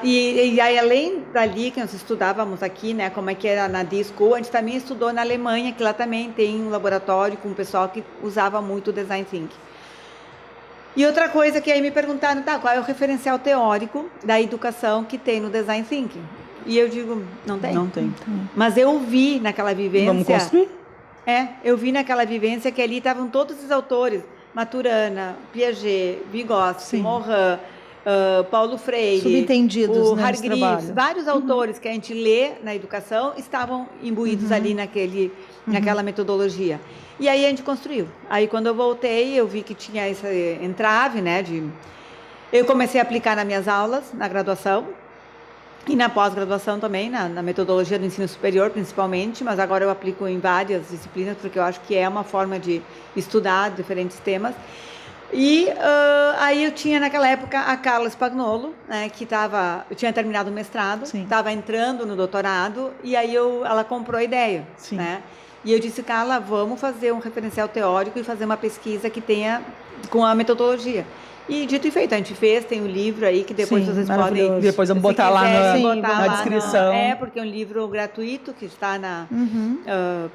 E aí, além dali que nós estudávamos aqui, né, como é que era na D-School, a gente também estudou na Alemanha, que lá também tem um laboratório com um pessoal que usava muito o Design Thinking. E outra coisa que aí me perguntaram, tá, qual é o referencial teórico da educação que tem no Design Thinking? E eu digo, não tem. Não tem. Mas eu vi naquela vivência... Vamos construir? Eu vi naquela vivência que ali estavam todos os autores, Maturana, Piaget, Vygotsky, Morin, Paulo Freire, subentendidos, o né, Hargreaves, vários autores que a gente lê na educação estavam imbuídos ali naquela metodologia. E aí a gente construiu. Aí quando eu voltei, eu vi que tinha essa entrave, né, eu comecei a aplicar nas minhas aulas, na graduação, e na pós-graduação também, na metodologia do ensino superior, principalmente, mas agora eu aplico em várias disciplinas, porque eu acho que é uma forma de estudar diferentes temas. E aí eu tinha, naquela época, a Carla Spagnolo, né, que eu tinha terminado o mestrado, estava entrando no doutorado, e aí ela comprou a ideia, né? E eu disse, Carla, vamos fazer um referencial teórico e fazer uma pesquisa que tenha com a metodologia. E dito e feito, a gente fez, tem um livro aí que depois vocês podem... Depois vamos botar lá na descrição. Porque é um livro gratuito que está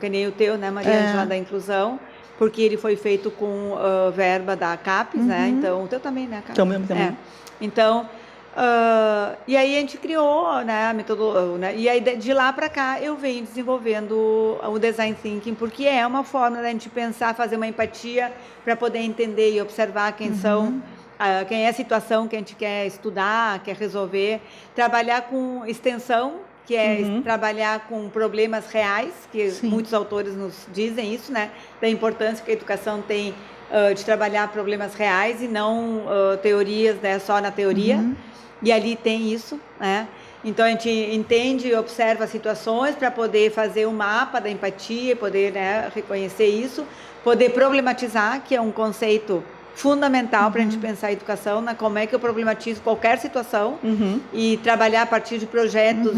que nem o teu, né, Maria Ângela, da Inclusão, porque ele foi feito com verba da CAPES, né? Então, o teu também, né, Carla? Também. Então, e aí a gente criou, né, a metodologia, né, e aí de lá para cá eu venho desenvolvendo o Design Thinking, porque é uma forma da gente pensar, fazer uma empatia para poder entender e observar quem são, quem é a situação que a gente quer estudar, quer resolver, trabalhar com extensão, que é trabalhar com problemas reais, que muitos autores nos dizem isso, né, da importância que a educação tem de trabalhar problemas reais e não teorias, né, só na teoria. E ali tem isso, né? Então a gente entende e observa situações para poder fazer um mapa da empatia, poder, né, reconhecer isso, poder problematizar, que é um conceito fundamental para a gente pensar a educação, né? Como é que eu problematizo qualquer situação e trabalhar a partir de projetos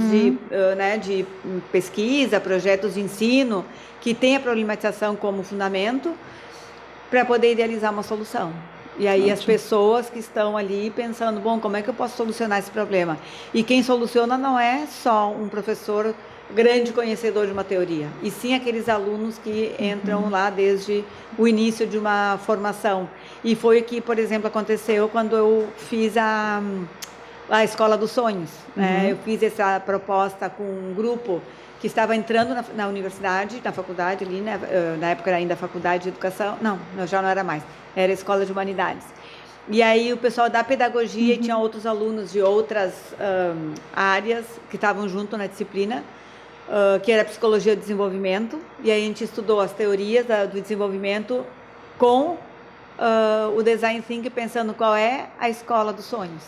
de pesquisa, projetos de ensino, que tem a problematização como fundamento, para poder idealizar uma solução. E aí as pessoas que estão ali pensando, bom, como é que eu posso solucionar esse problema? E quem soluciona não é só um professor grande conhecedor de uma teoria, e sim aqueles alunos que entram lá desde o início de uma formação. E foi o que, por exemplo, aconteceu quando eu fiz a Escola dos Sonhos. Né? Eu fiz essa proposta com um grupo que estava entrando na universidade, na faculdade ali, né? Na época era ainda Faculdade de Educação, não, já não era mais, era a Escola de Humanidades. E aí o pessoal da pedagogia e tinha outros alunos de outras áreas que estavam junto na disciplina, que era Psicologia do Desenvolvimento, e aí a gente estudou as teorias do desenvolvimento com o Design Thinking, pensando qual é a escola dos sonhos.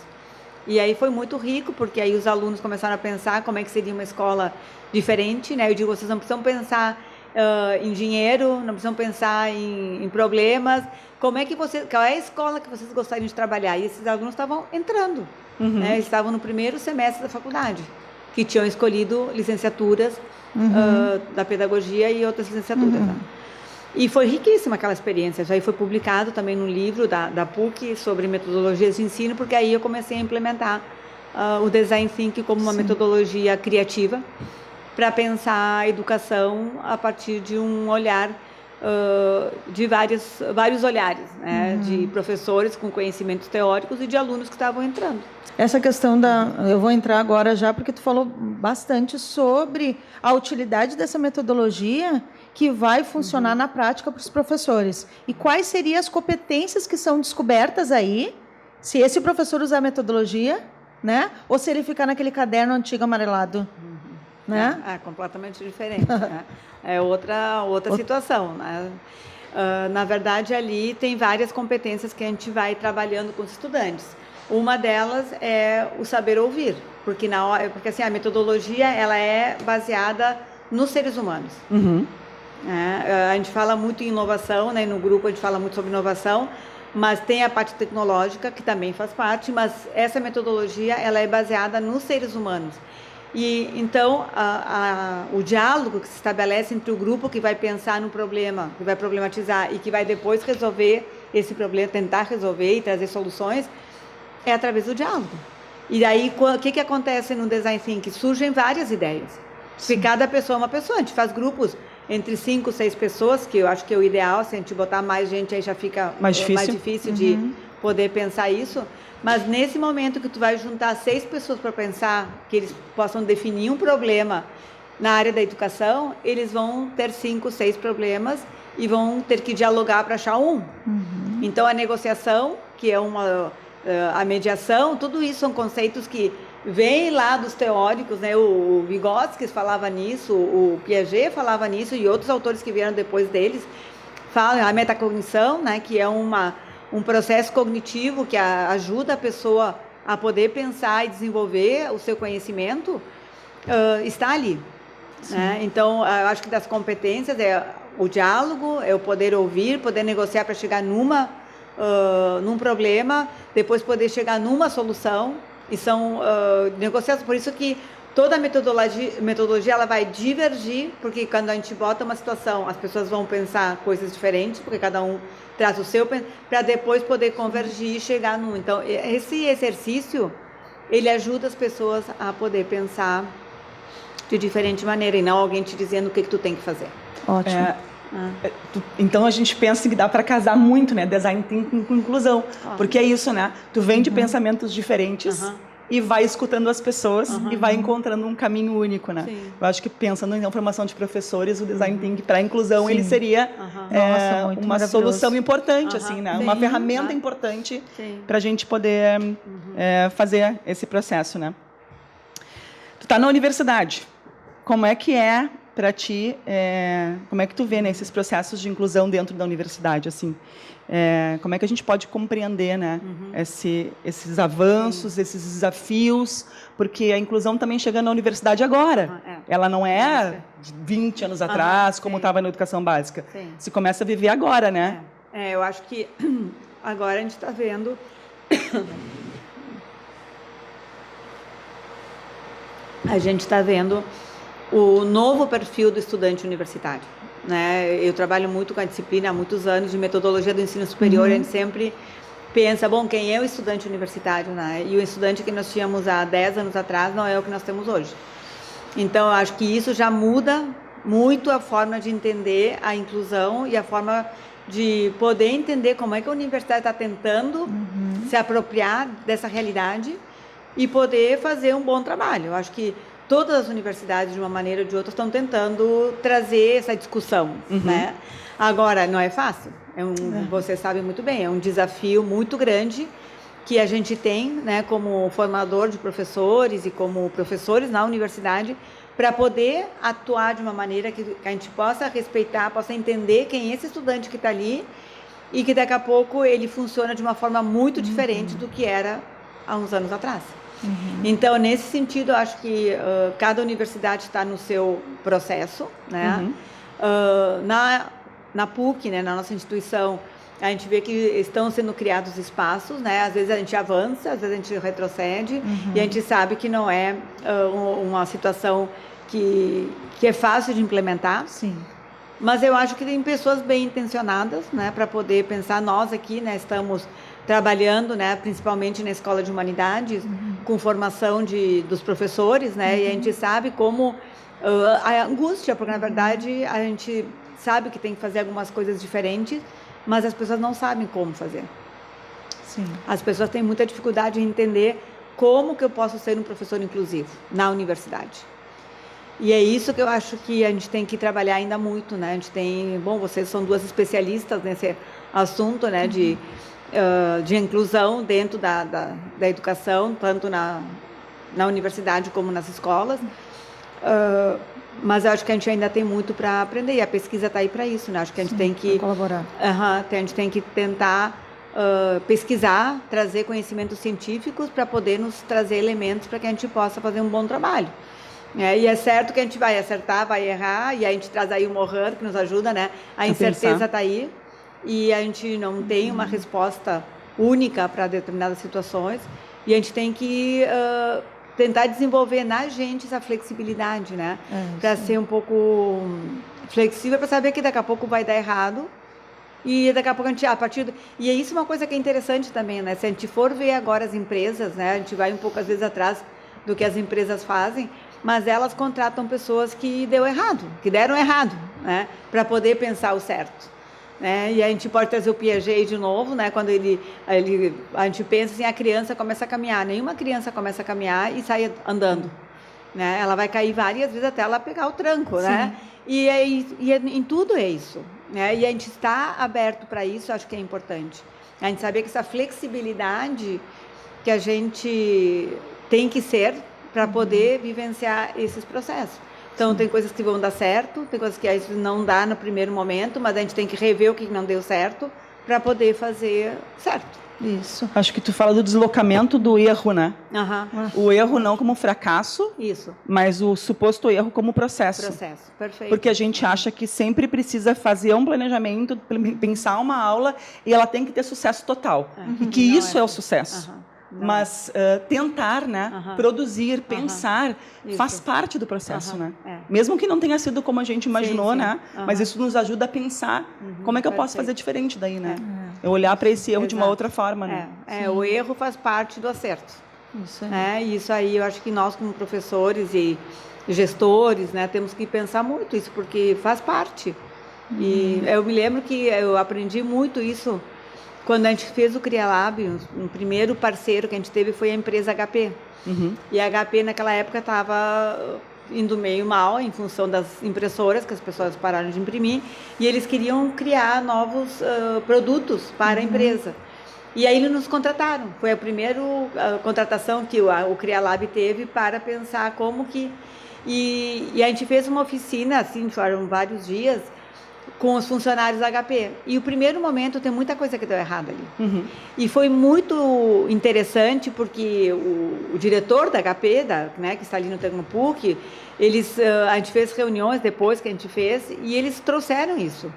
E aí foi muito rico, porque aí os alunos começaram a pensar como é que seria uma escola diferente, né? Eu digo, vocês não precisam pensar em dinheiro, não precisam pensar em problemas. Qual é a escola que vocês gostariam de trabalhar? E esses alunos estavam entrando, né? Eles estavam no primeiro semestre da faculdade, que tinham escolhido licenciaturas da pedagogia e outras licenciaturas. Né? E foi riquíssima aquela experiência. Isso aí foi publicado também no livro da PUC sobre metodologias de ensino, porque aí eu comecei a implementar o Design Thinking como uma metodologia criativa para pensar a educação a partir de um olhar, de vários olhares, né? De professores com conhecimentos teóricos e de alunos que estavam entrando. Essa questão eu vou entrar agora já, porque tu falou bastante sobre a utilidade dessa metodologia que vai funcionar na prática para os professores. E quais seriam as competências que são descobertas aí, se esse professor usar a metodologia, né? Ou se ele ficar naquele caderno antigo amarelado. Né? É completamente diferente. Né? É outra situação. Né? Na verdade, ali tem várias competências que a gente vai trabalhando com os estudantes. Uma delas é o saber ouvir, porque assim, a metodologia ela é baseada nos seres humanos. A gente fala muito em inovação, né? No grupo a gente fala muito sobre inovação, mas tem a parte tecnológica que também faz parte, mas essa metodologia ela é baseada nos seres humanos. E então o diálogo que se estabelece entre o grupo que vai pensar no problema, que vai problematizar e que vai depois resolver esse problema, tentar resolver e trazer soluções, é através do diálogo. E daí, o que acontece no Design Thinking? Surgem várias ideias. Porque cada pessoa é uma pessoa. A gente faz grupos entre 5, 6 pessoas, que eu acho que é o ideal. Se a gente botar mais gente, aí já fica mais difícil de poder pensar isso. Mas nesse momento que tu vai juntar 6 pessoas para pensar, que eles possam definir um problema na área da educação, eles vão ter 5, 6 problemas e vão ter que dialogar para achar um. Então, a negociação, que é a mediação, tudo isso são conceitos que vêm lá dos teóricos, né? O Vygotsky falava nisso, o Piaget falava nisso e outros autores que vieram depois deles falam a metacognição, né? Que é um processo cognitivo que ajuda a pessoa a poder pensar e desenvolver o seu conhecimento, está ali. Né? Então, eu acho que das competências é o diálogo, é o poder ouvir, poder negociar para chegar num problema, depois poder chegar numa solução, e são negociações, por isso que toda a metodologia ela vai divergir, porque quando a gente bota uma situação, as pessoas vão pensar coisas diferentes, porque cada um traz o seu, para depois poder convergir e chegar num. Então, esse exercício, ele ajuda as pessoas a poder pensar de diferente maneira, e não alguém te dizendo o que tu tem que fazer. Ótimo. Então a gente pensa que dá para casar muito, né? Design thinking com inclusão, porque é isso, né? Tu vem de pensamentos diferentes e vai escutando as pessoas e vai encontrando um caminho único, né? Sim. Eu acho que pensando em formação de professores, o design thinking para a inclusão ele seria uma solução importante, assim, né? Uma ferramenta importante para a gente poder fazer esse processo, né? Tu está na universidade, como é que é para ti, como é que tu vê, né, esses processos de inclusão dentro da universidade, assim? Como é que a gente pode compreender, né, esses avanços, esses desafios, porque a inclusão também chega na universidade agora. Ela não é de 20 anos atrás, como estava na educação básica. Se começa a viver agora, né? Eu acho que agora a gente está vendo... A gente está vendo o novo perfil do estudante universitário, né? Eu trabalho muito com a disciplina há muitos anos de metodologia do ensino superior, a gente sempre pensa, bom, quem é o estudante universitário, né? E o estudante que nós tínhamos há 10 anos atrás não é o que nós temos hoje. Então, eu acho que isso já muda muito a forma de entender a inclusão e a forma de poder entender como é que a universidade está tentando se apropriar dessa realidade e poder fazer um bom trabalho. Eu acho que todas as universidades, de uma maneira ou de outra, estão tentando trazer essa discussão, né? Agora, não é fácil. Você sabe muito bem, é um desafio muito grande que a gente tem, né, como formador de professores e como professores na universidade, para poder atuar de uma maneira que a gente possa respeitar, possa entender quem é esse estudante que está ali e que daqui a pouco ele funciona de uma forma muito diferente do que era há uns anos atrás. Então, nesse sentido, eu acho que cada universidade está no seu processo, né? Na PUC, né, na nossa instituição, a gente vê que estão sendo criados espaços, né? Às vezes a gente avança, às vezes a gente retrocede, e a gente sabe que não é uma situação que é fácil de implementar. Sim. Mas eu acho que tem pessoas bem intencionadas, né, para poder pensar. Nós aqui, né, estamos trabalhando, né, principalmente na Escola de Humanidades, com formação dos professores, né, e a gente sabe como a angústia, porque na verdade a gente sabe que tem que fazer algumas coisas diferentes, mas as pessoas não sabem como fazer. Sim. As pessoas têm muita dificuldade em entender como que eu posso ser um professor inclusivo na universidade. E é isso que eu acho que a gente tem que trabalhar ainda muito, né? A gente tem, bom, vocês são duas especialistas nesse assunto, né, de inclusão dentro da educação, tanto na universidade como nas escolas. Mas eu acho que a gente ainda tem muito para aprender, e a pesquisa está aí para isso, né? Acho que a gente tem que colaborar. A gente tem que tentar pesquisar, trazer conhecimentos científicos para poder nos trazer elementos para que a gente possa fazer um bom trabalho. E é certo que a gente vai acertar, vai errar, e a gente traz aí o Mohan, que nos ajuda, né? A incerteza está aí, e a gente não tem uma resposta única para determinadas situações, e a gente tem que tentar desenvolver na gente essa flexibilidade, né? Para ser um pouco flexível, para saber que daqui a pouco vai dar errado, e daqui a pouco a gente, e é isso uma coisa que é interessante também, né? Se a gente for ver agora as empresas, né? A gente vai um pouco às vezes atrás do que as empresas fazem, mas elas contratam pessoas que deram errado, né? Para poder pensar o certo. Né? E a gente pode trazer o Piaget de novo, né? Quando a gente pensa assim, a criança começa a caminhar. Nenhuma criança começa a caminhar e sai andando, né? Ela vai cair várias vezes até ela pegar o tranco, né? E em tudo é isso, né? E a gente está aberto para isso, acho que é importante. A gente saber que essa flexibilidade que a gente tem que ser para poder vivenciar esses processos. Então, tem coisas que vão dar certo, tem coisas que não dá no primeiro momento, mas a gente tem que rever o que não deu certo para poder fazer certo. Isso. Acho que tu fala do deslocamento do erro, né? Uhum. O erro não como fracasso, isso, mas o suposto erro como processo. Processo, perfeito. Porque a gente acha que sempre precisa fazer um planejamento, pensar uma aula e ela tem que ter sucesso total. E que Não isso é o sucesso. Mas tentar, né, produzir, pensar, faz parte do processo, né? Mesmo que não tenha sido como a gente imaginou, né? Mas isso nos ajuda a pensar como é que eu posso fazer diferente daí, né? Eu olhar para esse erro de uma outra forma, né? O erro faz parte do acerto. Isso aí. Isso aí, eu acho que nós como professores e gestores, né, temos que pensar muito isso, porque faz parte. E eu me lembro que eu aprendi muito isso quando a gente fez o CriaLab. O primeiro parceiro que a gente teve foi a empresa HP. E a HP naquela época estava indo meio mal em função das impressoras, que as pessoas pararam de imprimir, e eles queriam criar novos produtos para a empresa. E aí eles nos contrataram. Foi a primeira contratação que o CriaLab teve para pensar como que... E a gente fez uma oficina, assim, foram vários dias, com os funcionários da HP. E o primeiro momento tem muita coisa que deu errado ali. E foi muito interessante porque o diretor da HP, né, que está ali no Tecnopuc, a gente fez reuniões depois que a gente fez e eles trouxeram isso.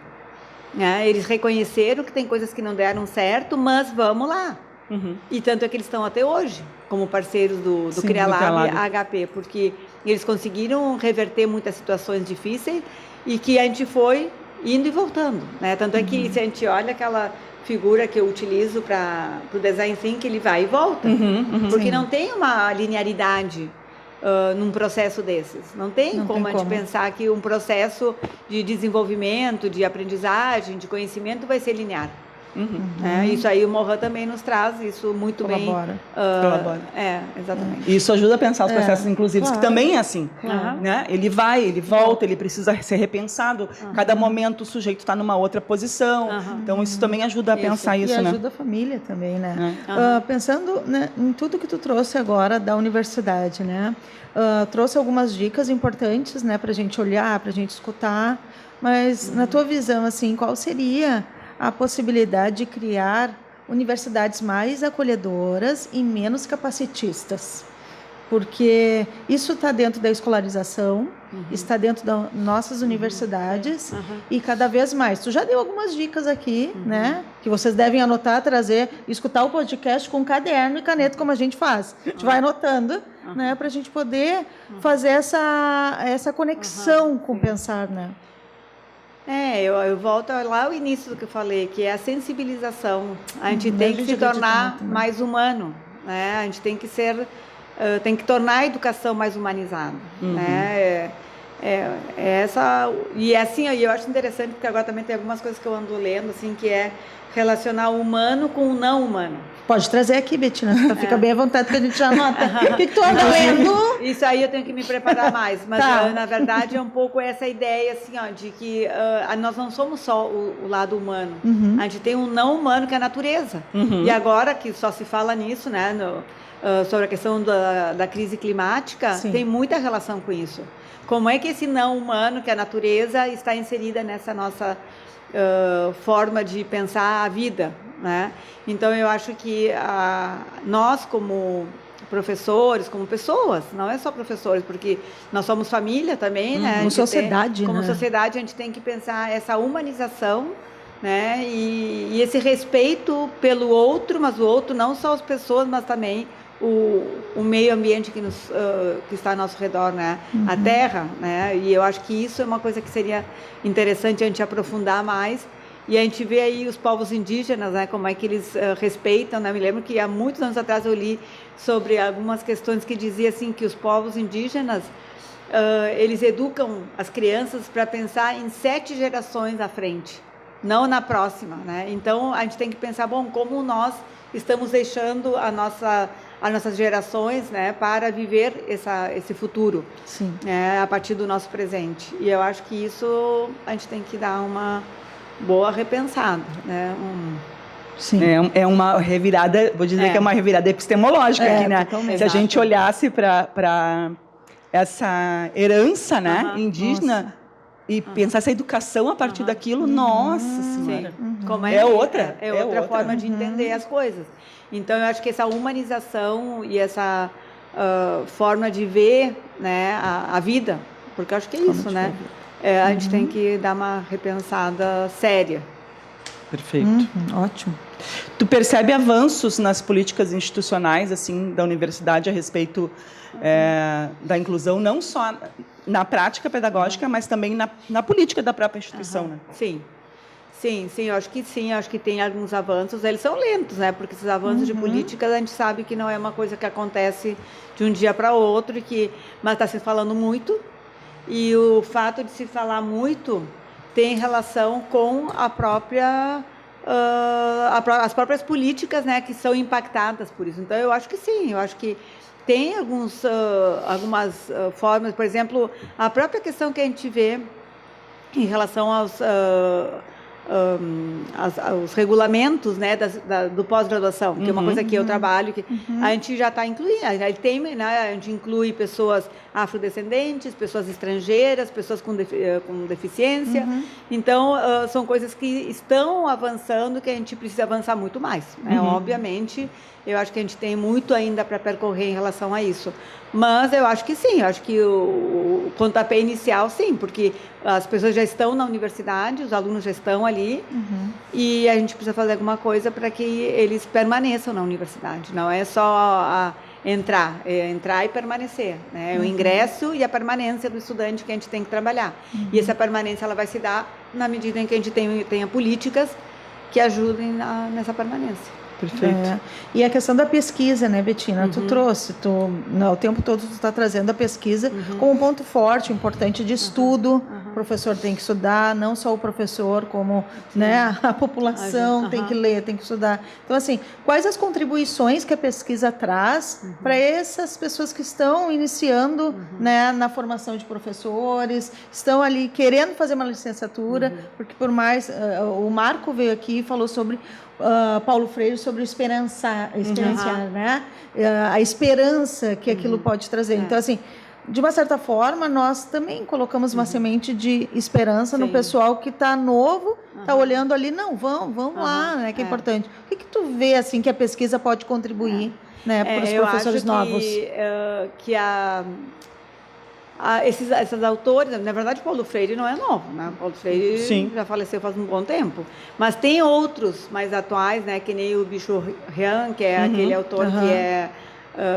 Né? Eles reconheceram que tem coisas que não deram certo, mas vamos lá. E tanto é que eles estão até hoje como parceiros do CriaLab e HP, porque eles conseguiram reverter muitas situações difíceis e que a gente foi indo e voltando, né? Tanto é que se a gente olha aquela figura que eu utilizo para o Design Thinking, ele vai e volta, porque não tem uma linearidade num processo desses. Não tem como a gente pensar que um processo de desenvolvimento, de aprendizagem, de conhecimento vai ser linear. Isso aí o Mohan também nos traz isso muito Colabora. bem. Exatamente. Isso ajuda a pensar os processos inclusivos, que também é assim. Né? Ele vai, ele volta, ele precisa ser repensado. Cada momento o sujeito está numa outra posição. Então isso também ajuda a pensar isso, e né? ajuda a família também, né? Pensando, né, em tudo que tu trouxe agora da universidade, né? Trouxe algumas dicas importantes, né, para a gente olhar, para a gente escutar. Mas na tua visão, assim, qual seria a possibilidade de criar universidades mais acolhedoras e menos capacitistas? porque isso está dentro da escolarização, está dentro das nossas universidades e cada vez mais. Tu já deu algumas dicas aqui, né? Que vocês devem anotar, trazer, escutar o podcast com caderno e caneta, como a gente faz. A gente vai anotando, né? Para a gente poder fazer essa conexão com o pensar, né? Eu volto lá ao início do que eu falei, que é a sensibilização. A gente tem que se tornar mais humano, né? A gente tem que ser... tem que tornar a educação mais humanizada, né? Essa, e assim, eu acho interessante, porque agora também tem algumas coisas que eu ando lendo, assim, que é relacionar o humano com o não humano. Pode trazer aqui, Betina, fica bem à vontade que a gente já anota. O que tu anda lendo? Isso aí eu tenho que me preparar mais, mas na verdade é um pouco essa ideia, assim, ó, de que nós não somos só o lado humano, a gente tem um não humano que é a natureza. E agora que só se fala nisso, né, sobre a questão da crise climática, tem muita relação com isso. Como é que esse não humano, que é a natureza, está inserida nessa nossa forma de pensar a vida, né? Então, eu acho que nós, como professores, como pessoas, não é só professores, porque nós somos família também, né? Como sociedade, como né? sociedade, a gente tem que pensar essa humanização, né? E esse respeito pelo outro, mas o outro não só as pessoas, mas também o meio ambiente que está ao nosso redor, né? A terra, né? E eu acho que isso é uma coisa que seria interessante a gente aprofundar mais. E a gente vê aí os povos indígenas, né? Como é que eles respeitam, né? Me lembro que há muitos anos atrás eu li sobre algumas questões que dizia assim que os povos indígenas eles educam as crianças para pensar em 7 gerações à frente, não na próxima, né? Então a gente tem que pensar, bom, como nós estamos deixando as nossas gerações, né, para viver esse futuro, a partir do nosso presente. E eu acho que isso a gente tem que dar uma boa repensada, né? Sim. É uma revirada, vou dizer que é uma revirada epistemológica aqui, né? Se a gente olhasse para essa herança, né, indígena, e pensar essa educação a partir daquilo, nossa senhora. Como é outra forma de entender as coisas. Então, eu acho que essa humanização e essa forma de ver, né, a vida, porque eu acho que é isso, né? A gente tem que dar uma repensada séria. Perfeito. Ótimo. Tu percebe avanços nas políticas institucionais, assim, da universidade a respeito da inclusão, não só na prática pedagógica, mas também na política da própria instituição, né? Sim, eu acho que sim, acho que tem alguns avanços, eles são lentos, né? Porque esses avanços de políticas a gente sabe que não é uma coisa que acontece de um dia para outro, mas está se falando muito, e o fato de se falar muito tem relação com as próprias políticas, né, que são impactadas por isso. Então, eu acho que sim, eu acho que tem algumas formas, por exemplo, a própria questão que a gente vê em relação aos regulamentos, né, do pós-graduação, que é uma coisa que eu trabalho, que a gente já está incluindo, a gente inclui pessoas afrodescendentes, pessoas estrangeiras, pessoas com deficiência. Então, são coisas que estão avançando, que a gente precisa avançar muito mais, né? Obviamente, eu acho que a gente tem muito ainda para percorrer em relação a isso. Mas eu acho que sim, eu acho que o pontapé inicial, sim, porque as pessoas já estão na universidade, os alunos já estão ali, e a gente precisa fazer alguma coisa para que eles permaneçam na universidade. Não é só entrar e permanecer, né? É o ingresso e a permanência do estudante que a gente tem que trabalhar. E essa permanência ela vai se dar na medida em que a gente tenha políticas que ajudem nessa permanência. Perfeito. E a questão da pesquisa, né, Betina? Tu trouxe, o tempo todo tu está trazendo a pesquisa como um ponto forte, importante de estudo. O professor tem que estudar, não só o professor, como né, a população tem que ler, tem que estudar. Então, assim, quais as contribuições que a pesquisa traz para essas pessoas que estão iniciando né, na formação de professores, estão ali querendo fazer uma licenciatura, porque por mais... o Marco veio aqui e falou sobre... Paulo Freire sobre experienciar, né? A esperança que aquilo pode trazer. Então, assim, de uma certa forma, nós também colocamos uma semente de esperança no pessoal que está novo, está olhando ali, não, vamos lá, né, que é importante. O que tu vê, assim, que a pesquisa pode contribuir, né, para os professores novos? Que esses autores, na verdade, Paulo Freire não é novo, né? Paulo Freire já faleceu faz um bom tempo, mas tem outros mais atuais, né? Que nem o Byung-Chul Han, que é aquele autor que é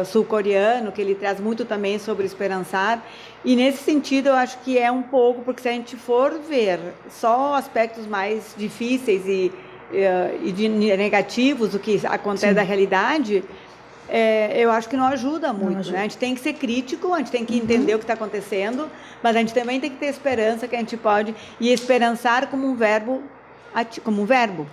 sul-coreano, que ele traz muito também sobre esperançar. E nesse sentido, eu acho que é um pouco, porque se a gente for ver só aspectos mais difíceis e de negativos do que acontece da realidade, eu acho que não ajuda muito, né? A gente tem que ser crítico, a gente tem que entender o que está acontecendo, mas a gente também tem que ter esperança que a gente pode, e esperançar como um verbo,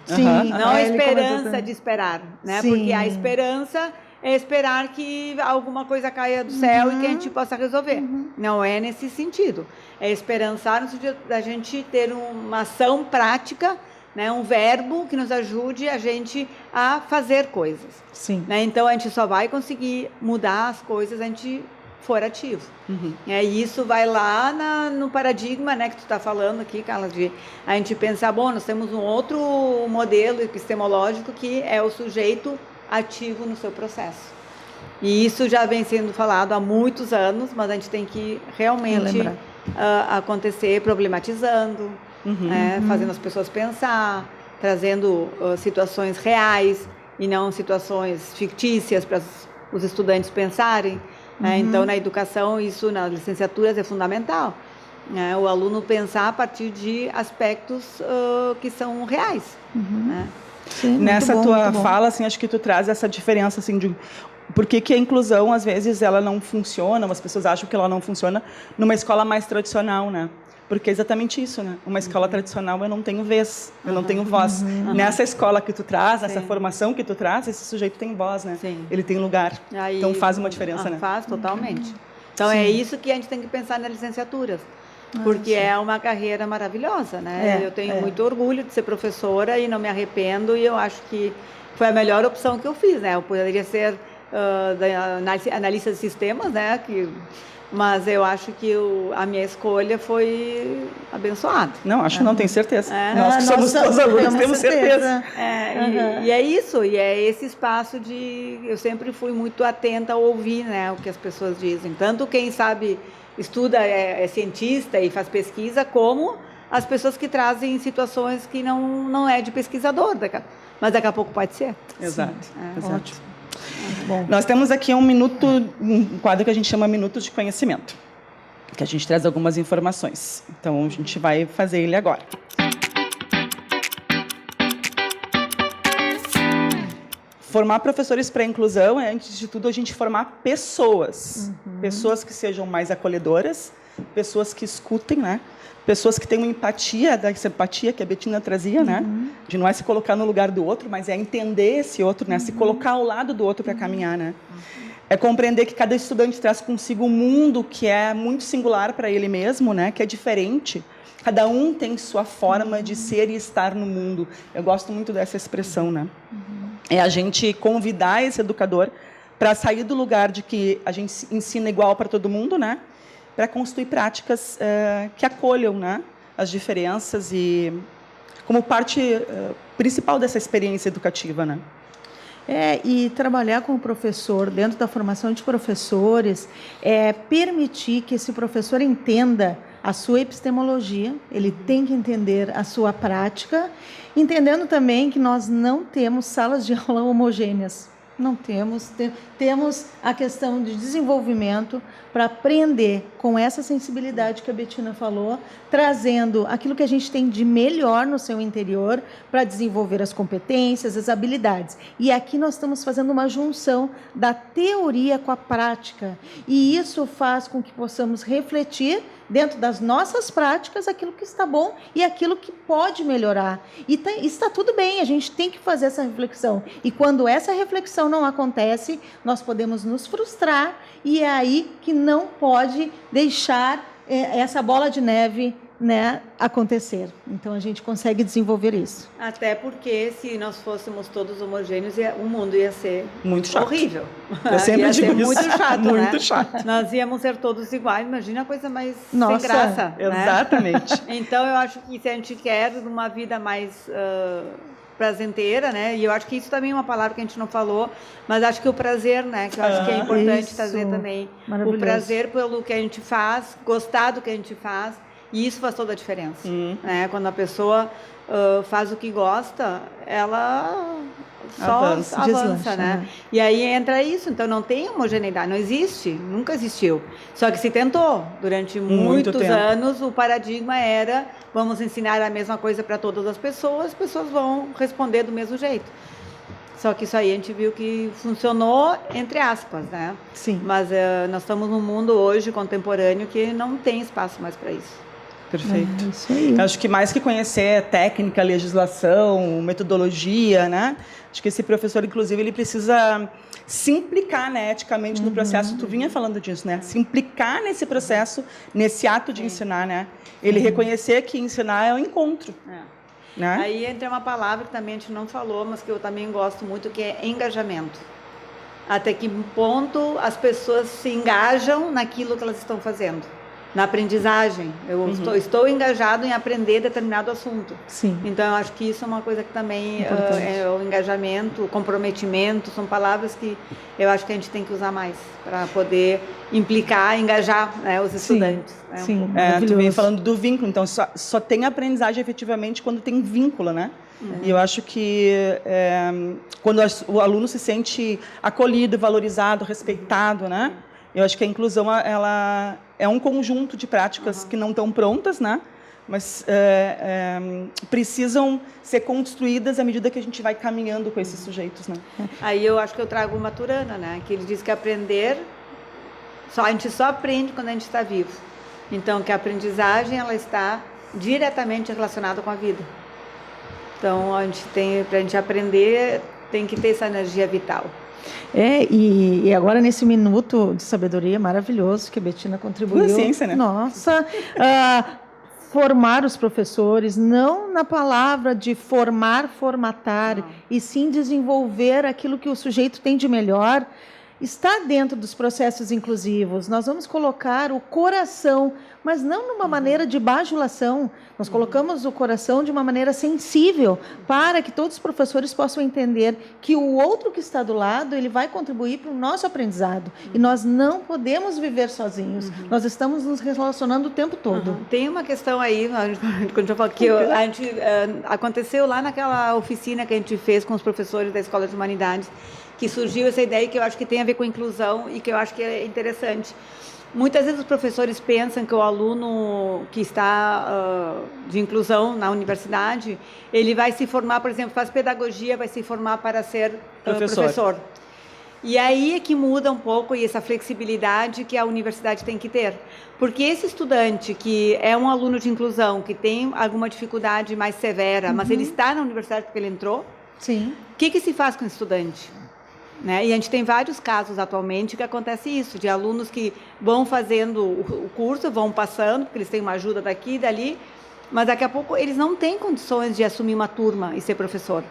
Sim, não a esperança de esperar, né? Sim. Porque a esperança é esperar que alguma coisa caia do céu e que a gente possa resolver. Não é nesse sentido. É esperançar no sentido da gente ter uma ação prática, né, um verbo que nos ajude a gente a fazer coisas. Sim. Né? Então, a gente só vai conseguir mudar as coisas se a gente for ativo. E isso vai lá no paradigma, né, que tu está falando aqui, Carla, de a gente pensar, bom, nós temos um outro modelo epistemológico que é o sujeito ativo no seu processo. E isso já vem sendo falado há muitos anos, mas a gente tem que realmente acontecer problematizando, fazendo as pessoas pensar, trazendo situações reais e não situações fictícias para os estudantes pensarem. Então, na educação, isso nas licenciaturas é fundamental. O aluno pensar a partir de aspectos que são reais. Sim, nessa tua fala, assim, acho que tu traz essa diferença, assim, de por que a inclusão, às vezes, ela não funciona, as pessoas acham que ela não funciona numa escola mais tradicional, né? Porque é exatamente isso, né? Uma escola tradicional, eu não tenho vez, eu não tenho voz. Nessa escola que tu traz, nessa formação que tu traz, esse sujeito tem voz, né? Sim. Ele tem lugar. Aí, então faz uma diferença, né? Faz, totalmente. Então é isso que a gente tem que pensar nas licenciaturas. Porque é uma carreira maravilhosa, né? Eu tenho muito orgulho de ser professora e não me arrependo, e eu acho que foi a melhor opção que eu fiz, né? Eu poderia ser analista de sistemas, né? Mas eu acho que a minha escolha foi abençoada. Não, acho que não, tenho certeza. Nós que somos todos alunos temos certeza. E é isso, e é esse espaço de... Eu sempre fui muito atenta a ouvir, né, o que as pessoas dizem. Tanto quem sabe, estuda, é cientista e faz pesquisa, como as pessoas que trazem situações que não é de pesquisador, mas daqui a pouco pode ser. Exato. Exato. Ótimo. Bom. Nós temos aqui um quadro que a gente chama Minutos de Conhecimento, que a gente traz algumas informações. Então, a gente vai fazer ele agora. Formar professores para a inclusão é, antes de tudo, a gente formar pessoas. Pessoas que sejam mais acolhedoras, pessoas que escutem, né? Pessoas que tenham empatia, dessa empatia que a Bettina trazia, né? De não é se colocar no lugar do outro, mas é entender esse outro, né? Se colocar ao lado do outro para caminhar, né? É compreender que cada estudante traz consigo um mundo que é muito singular para ele mesmo, né? Que é diferente. Cada um tem sua forma de ser e estar no mundo. Eu gosto muito dessa expressão, né? É a gente convidar esse educador para sair do lugar de que a gente ensina igual para todo mundo, né? Para construir práticas que acolham, né, as diferenças e como parte principal dessa experiência educativa, né? E trabalhar com o professor dentro da formação de professores é permitir que esse professor entenda a sua epistemologia, ele tem que entender a sua prática, entendendo também que nós não temos salas de aula homogêneas. Não temos, temos a questão de desenvolvimento para aprender com essa sensibilidade que a Bettina falou, trazendo aquilo que a gente tem de melhor no seu interior para desenvolver as competências, as habilidades. E aqui nós estamos fazendo uma junção da teoria com a prática. E isso faz com que possamos refletir dentro das nossas práticas aquilo que está bom e aquilo que pode melhorar. E está tudo bem, a gente tem que fazer essa reflexão. E quando essa reflexão não acontece, nós podemos nos frustrar e é aí que não pode deixar essa bola de neve né, acontecer. Então, a gente consegue desenvolver isso. Até porque, se nós fôssemos todos homogêneos, o mundo ia ser muito chato. Horrível. Eu sempre ia digo ser isso. muito chato, muito né? chato. Nós íamos ser todos iguais. Imagina a coisa mais Nossa, sem graça. Exatamente. Né? Então, eu acho que se a gente quer uma vida mais prazenteira, né? E eu acho que isso também é uma palavra que a gente não falou, mas acho que o prazer, né? Que eu acho que é importante isso. trazer também. Maravilhoso. O prazer pelo que a gente faz, gostar do que a gente faz, e isso faz toda a diferença. Né? Quando a pessoa faz o que gosta, ela só avança, deslancha, né? E aí entra isso, então não tem homogeneidade, não existe, nunca existiu. Só que se tentou, durante muitos anos, o paradigma era, vamos ensinar a mesma coisa para todas as pessoas vão responder do mesmo jeito. Só que isso aí a gente viu que funcionou, entre aspas, né? Sim. Mas nós estamos num mundo hoje contemporâneo que não tem espaço mais para isso. Perfeito. Isso aí. Acho que mais que conhecer técnica, legislação, metodologia, né? Acho que esse professor, inclusive, ele precisa se implicar, né, eticamente no processo. Tu vinha falando disso, né? Se implicar nesse processo, nesse ato de ensinar, né? Ele reconhecer que ensinar é um encontro. Né? Aí entra uma palavra que também a gente não falou, mas que eu também gosto muito, que é engajamento. Até que ponto as pessoas se engajam naquilo que elas estão fazendo. Na aprendizagem. Eu estou engajado em aprender determinado assunto. Sim. Então, eu acho que isso é uma coisa que também é o engajamento, o comprometimento, são palavras que eu acho que a gente tem que usar mais para poder implicar, engajar, né, os estudantes. Sim, tu vem falando do vínculo, então só tem aprendizagem efetivamente quando tem vínculo, né? E eu acho que quando o aluno se sente acolhido, valorizado, respeitado, né? Eu acho que a inclusão ela é um conjunto de práticas que não estão prontas, né? Mas precisam ser construídas à medida que a gente vai caminhando com esses sujeitos, né? Aí eu acho que eu trago uma Maturana, né? Que ele diz que aprender, a gente só aprende quando a gente está vivo. Então, que a aprendizagem ela está diretamente relacionada com a vida. Então, para a gente aprender, tem que ter essa energia vital. E agora nesse minuto de sabedoria maravilhoso que a Bettina contribuiu. Pura ciência, né? Nossa, formar os professores, não na palavra de formatar, e sim desenvolver aquilo que o sujeito tem de melhor, está dentro dos processos inclusivos. Nós vamos colocar o coração, mas não numa maneira de bajulação. Nós colocamos o coração de uma maneira sensível, para que todos os professores possam entender que o outro que está do lado, ele vai contribuir para o nosso aprendizado. E nós não podemos viver sozinhos. Nós estamos nos relacionando o tempo todo. Tem uma questão aí, quando eu falo que aconteceu lá naquela oficina que a gente fez com os professores da Escola de Humanidades, que surgiu essa ideia que eu acho que tem a ver com inclusão e que eu acho que é interessante. Muitas vezes os professores pensam que o aluno que está de inclusão na universidade, ele vai se formar, por exemplo, faz pedagogia, vai se formar para ser professor. E aí é que muda um pouco e essa flexibilidade que a universidade tem que ter. Porque esse estudante que é um aluno de inclusão, que tem alguma dificuldade mais severa, mas ele está na universidade porque ele entrou, Sim. O que se faz com o estudante? Né? E a gente tem vários casos atualmente que acontece isso, de alunos que vão fazendo o curso, vão passando, porque eles têm uma ajuda daqui e dali, mas daqui a pouco eles não têm condições de assumir uma turma e ser professor.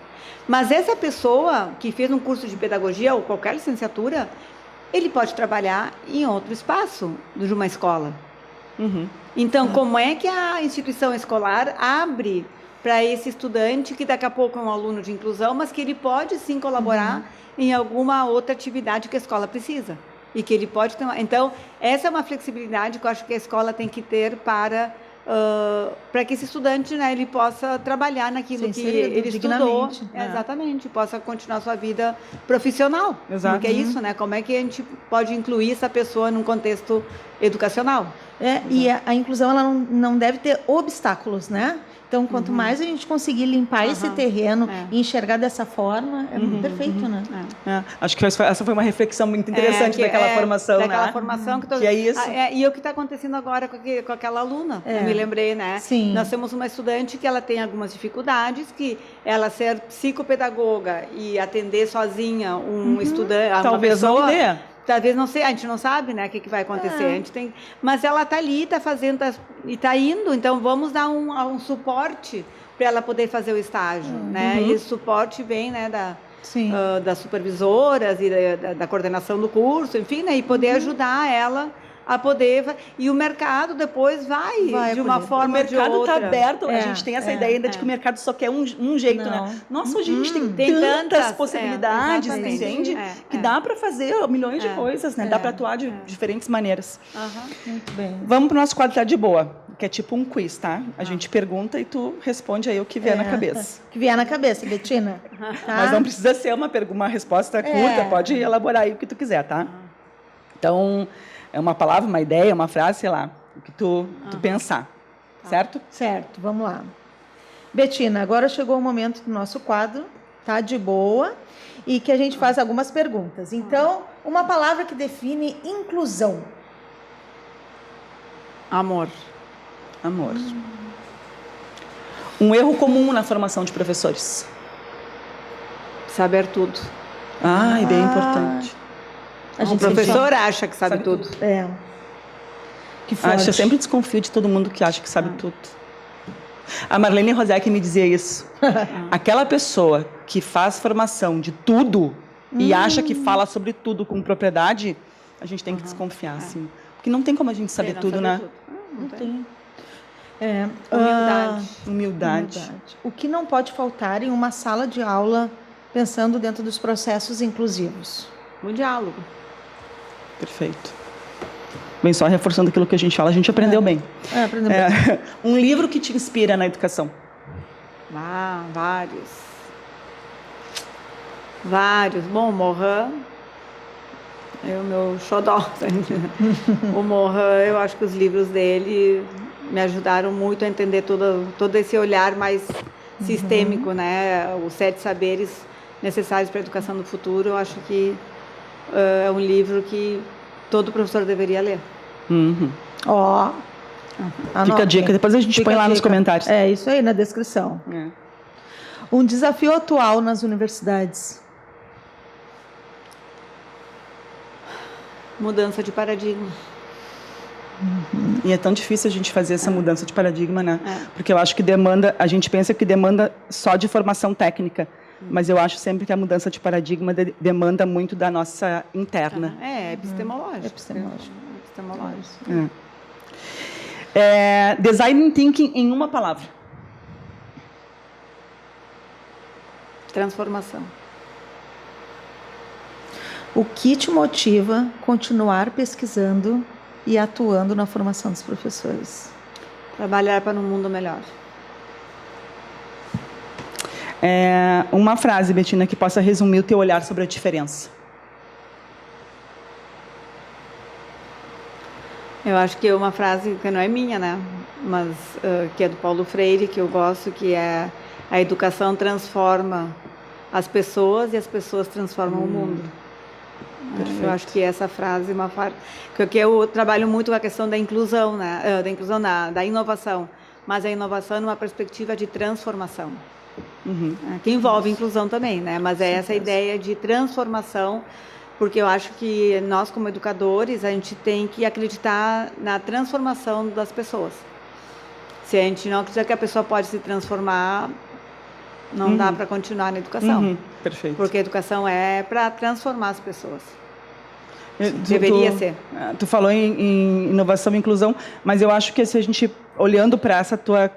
Mas essa pessoa que fez um curso de pedagogia ou qualquer licenciatura, ele pode trabalhar em outro espaço de uma escola. Então, como é que a instituição escolar abre para esse estudante que daqui a pouco é um aluno de inclusão, mas que ele pode sim colaborar em alguma outra atividade que a escola precisa e que ele pode ter Então, essa é uma flexibilidade que eu acho que a escola tem que ter para que esse estudante, né, ele possa trabalhar naquilo que ele estudou, exatamente, possa continuar sua vida profissional. Exato. Porque é isso, né? Como é que a gente pode incluir essa pessoa num contexto educacional? E a inclusão ela não deve ter obstáculos, né? Então, quanto mais a gente conseguir limpar esse terreno e enxergar dessa forma, é perfeito, né? Acho que essa foi uma reflexão muito interessante daquela formação, daquela formação que é isso. E o que está acontecendo agora com aquela aluna, eu me lembrei, né? Sim. Nós temos uma estudante que ela tem algumas dificuldades, que ela ser psicopedagoga e atender sozinha um estudante, talvez uma pessoa, não dê. talvez não sei, a gente não sabe, né, o que vai acontecer. A gente tem, mas ela está ali, está fazendo, e está indo, então vamos dar um suporte para ela poder fazer o estágio, né? E esse suporte vem, né, das supervisoras e da coordenação do curso, enfim, né, e poder ajudar ela a poder... E o mercado depois vai de uma forma ou de outra. O mercado está aberto, a gente tem essa ideia ainda de que o mercado só quer um jeito, né? Nossa, hoje a gente tem tantas possibilidades, entende? Que dá para fazer milhões de coisas, né? Dá para atuar de diferentes maneiras. Muito bem. Vamos para o nosso quadro Tá de Boa, que é tipo um quiz, tá? A gente pergunta e tu responde aí o que vier na cabeça. O que vier na cabeça, Betina. Tá? Mas não precisa ser uma resposta curta, pode elaborar aí o que tu quiser, tá? Então... É uma palavra, uma ideia, uma frase, sei lá, o que tu pensar, certo? Certo, vamos lá. Betina, agora chegou o momento do nosso quadro, tá de boa, e que a gente faz algumas perguntas. Então, uma palavra que define inclusão. Amor. Amor. Um erro comum na formação de professores. Saber tudo. Ah, é bem importante. O professor acha que sabe tudo. Que forte. Eu sempre desconfio de todo mundo que acha que sabe tudo. A Marlene Rosec me dizia isso. Aquela pessoa que faz formação de tudo e acha que fala sobre tudo com propriedade, a gente tem que desconfiar, assim. Porque não tem como a gente saber tudo, né? Não tem. Humildade. O que não pode faltar em uma sala de aula, pensando dentro dos processos inclusivos? O diálogo. Perfeito. Bem, só reforçando aquilo que a gente fala, a gente aprendeu bem. Aprendeu bem. Um livro que te inspira na educação? Vários. Bom, o Morin é o meu xodó. O Morin, eu acho que os livros dele me ajudaram muito a entender todo esse olhar mais sistêmico, né? Os 7 saberes necessários para a educação do futuro. Eu acho que é um livro que todo professor deveria ler. Fica a dica, depois a gente põe lá nos comentários. É, isso aí, na descrição. Um desafio atual nas universidades. Mudança de paradigma. E é tão difícil a gente fazer essa mudança de paradigma, né? Porque eu acho que a gente pensa que demanda só de formação técnica. Mas eu acho sempre que a mudança de paradigma demanda muito da nossa interna. Epistemológico. Design thinking em uma palavra. Transformação. O que te motiva a continuar pesquisando e atuando na formação dos professores? Trabalhar para um mundo melhor. Uma frase, Betina, que possa resumir o teu olhar sobre a diferença. Eu acho que é uma frase que não é minha, né? Mas que é do Paulo Freire, que eu gosto, que é: a educação transforma as pessoas e as pessoas transformam o mundo. Eu acho que essa frase é uma frase que eu trabalho muito com a questão da inclusão, né? Da inovação, mas a inovação numa perspectiva de transformação. Que envolve inclusão também, né? Mas é essa ideia de transformação, porque eu acho que nós, como educadores, a gente tem que acreditar na transformação das pessoas. Se a gente não acredita que a pessoa pode se transformar, não dá para continuar na educação. Perfeito. Porque a educação é para transformar as pessoas. Deveria ser. Tu falou em inovação e inclusão, mas eu acho que se a gente, olhando para essa tua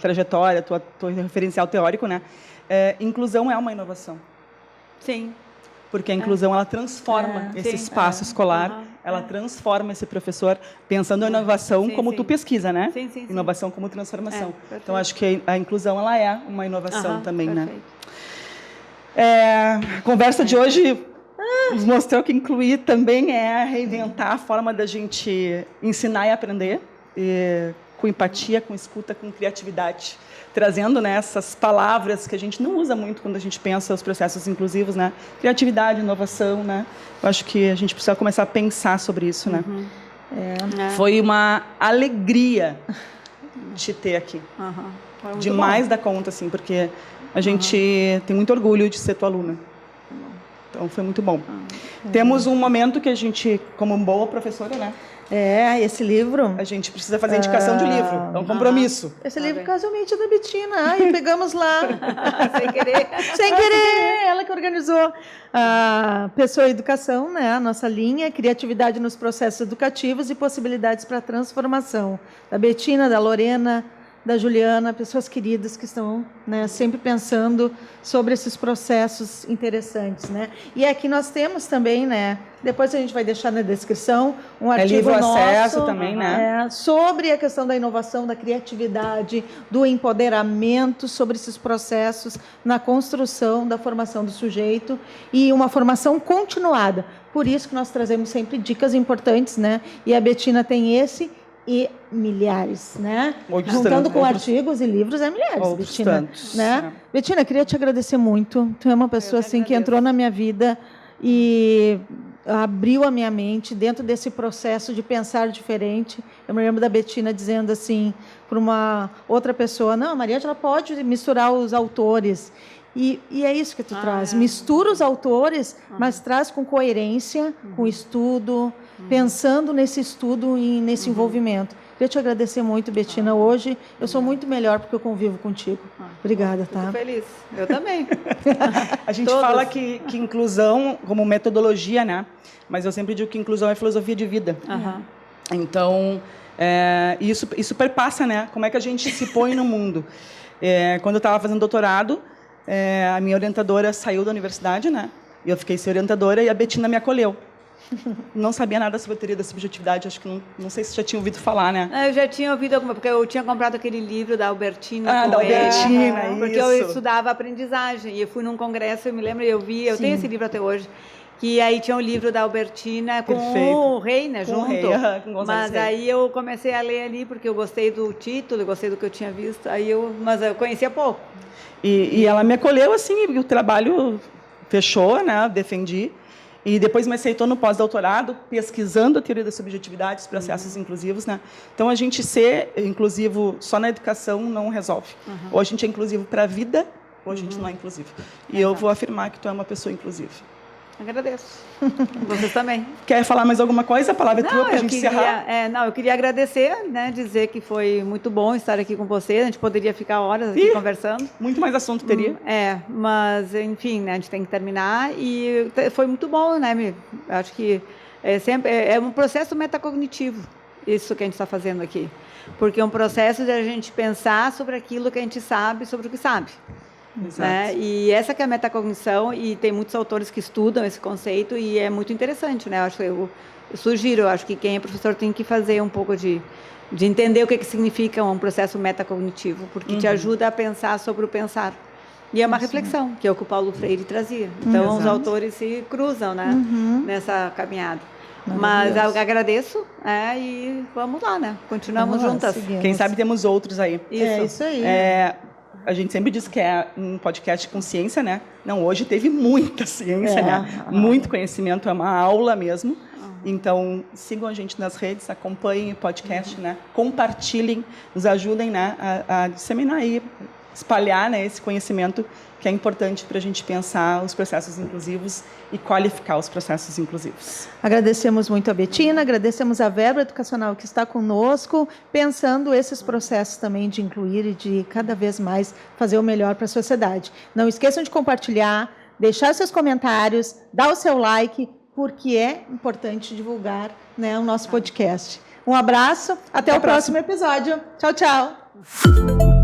trajetória, tua referencial teórico, né, inclusão é uma inovação. Sim. Porque a inclusão, ela transforma esse espaço escolar, ela transforma esse professor, pensando na inovação como tu pesquisa, né? Sim. Inovação como transformação. Então, acho que a inclusão, ela é uma inovação também, perfeito. né? A conversa de hoje nos mostrou que incluir também é reinventar a forma da gente ensinar e aprender, com empatia, com escuta, com criatividade, trazendo, né, essas palavras que a gente não usa muito quando a gente pensa os processos inclusivos, né? Criatividade, inovação, né? Eu acho que a gente precisa começar a pensar sobre isso, né? Foi uma alegria te ter aqui. Demais da conta, assim, porque a gente tem muito orgulho de ser tua aluna. Então, foi muito bom. Temos um momento que a gente, como boa professora, né? Esse livro... A gente precisa fazer indicação de livro. É um compromisso. Esse livro, casualmente, é da Betina. E pegamos lá. Sem querer. Sem querer. Ela que organizou a Pessoa e Educação, né? A nossa linha, Criatividade nos Processos Educativos e Possibilidades para a Transformação. Da Betina, da Lorena, da Juliana, pessoas queridas que estão, né, sempre pensando sobre esses processos interessantes, né? E aqui nós temos também, né, depois a gente vai deixar na descrição um artigo livro nosso, acesso também, né? sobre a questão da inovação, da criatividade, do empoderamento, sobre esses processos na construção da formação do sujeito e uma formação continuada. Por isso que nós trazemos sempre dicas importantes, né? E a Betina tem esse e milhares, né? Juntando com artigos e livros, milhares, Betina. Tantos, né? Betina, queria te agradecer muito. Tu é uma pessoa assim que entrou na minha vida e abriu a minha mente dentro desse processo de pensar diferente. Eu me lembro da Betina dizendo assim para uma outra pessoa: não, a Maria, ela pode misturar os autores. E é isso que tu traz. Mistura os autores, mas traz com coerência, com estudo, pensando nesse estudo e nesse envolvimento. Queria te agradecer muito, Betina. Hoje eu sou muito melhor porque eu convivo contigo. Obrigada, tá? Fico feliz. Eu também. A gente fala que inclusão como metodologia, né? Mas eu sempre digo que inclusão é filosofia de vida. Então, isso perpassa, né? Como é que a gente se põe no mundo. Quando eu estava fazendo doutorado, a minha orientadora saiu da universidade, né? E eu fiquei sem orientadora e a Betina me acolheu. Não sabia nada sobre a teoria da subjetividade, acho que não sei se já tinha ouvido falar, né? Eu já tinha ouvido alguma, porque eu tinha comprado aquele livro da Albertina. Da Albertina, porque eu estudava aprendizagem e eu fui num congresso, eu me lembro, eu tenho esse livro até hoje, que aí tinha o livro da Albertina com o rei, né, junto. Mas aí eu comecei a ler ali porque eu gostei do título, eu gostei do que eu tinha visto, mas eu conhecia pouco. E ela me acolheu assim, e o trabalho fechou, né, defendi. E depois me aceitou no pós-doutorado, pesquisando a teoria da subjetividade, os processos inclusivos, né? Então, a gente ser inclusivo só na educação não resolve. Ou a gente é inclusivo para a vida, ou a gente não é inclusivo. E eu vou afirmar que tu é uma pessoa inclusiva. Agradeço. Vocês também. Quer falar mais alguma coisa? A palavra é tua para a gente encerrar. Eu queria agradecer, né, dizer que foi muito bom estar aqui com vocês. A gente poderia ficar horas aqui conversando. Muito mais assunto teria. Mas, enfim, né, a gente tem que terminar. E foi muito bom, né? Acho que é um processo metacognitivo, isso que a gente está fazendo aqui. Porque é um processo de a gente pensar sobre aquilo que a gente sabe, sobre o que sabe. Né? E essa que é a metacognição, e tem muitos autores que estudam esse conceito e é muito interessante, né? Eu sugiro, eu acho que quem é professor tem que fazer um pouco de entender o que significa um processo metacognitivo, porque te ajuda a pensar sobre o pensar. E é uma reflexão, que é o que o Paulo Freire trazia. Então, os autores se cruzam, né? Nessa caminhada. Mas eu agradeço e vamos lá, né? Continuamos juntas. Seguimos. Quem sabe temos outros aí. Isso aí. A gente sempre diz que é um podcast com ciência, né? Não, hoje teve muita ciência, né? Muito conhecimento, é uma aula mesmo. Então, sigam a gente nas redes, acompanhem o podcast, né? Compartilhem, nos ajudem, né, a disseminar aí, espalhar, né, esse conhecimento que é importante para a gente pensar os processos inclusivos e qualificar os processos inclusivos. Agradecemos muito a Betina, agradecemos a Verba Educacional que está conosco, pensando esses processos também de incluir e de cada vez mais fazer o melhor para a sociedade. Não esqueçam de compartilhar, deixar seus comentários, dar o seu like, porque é importante divulgar, né, o nosso podcast. Um abraço, até o próximo episódio. Tchau, tchau.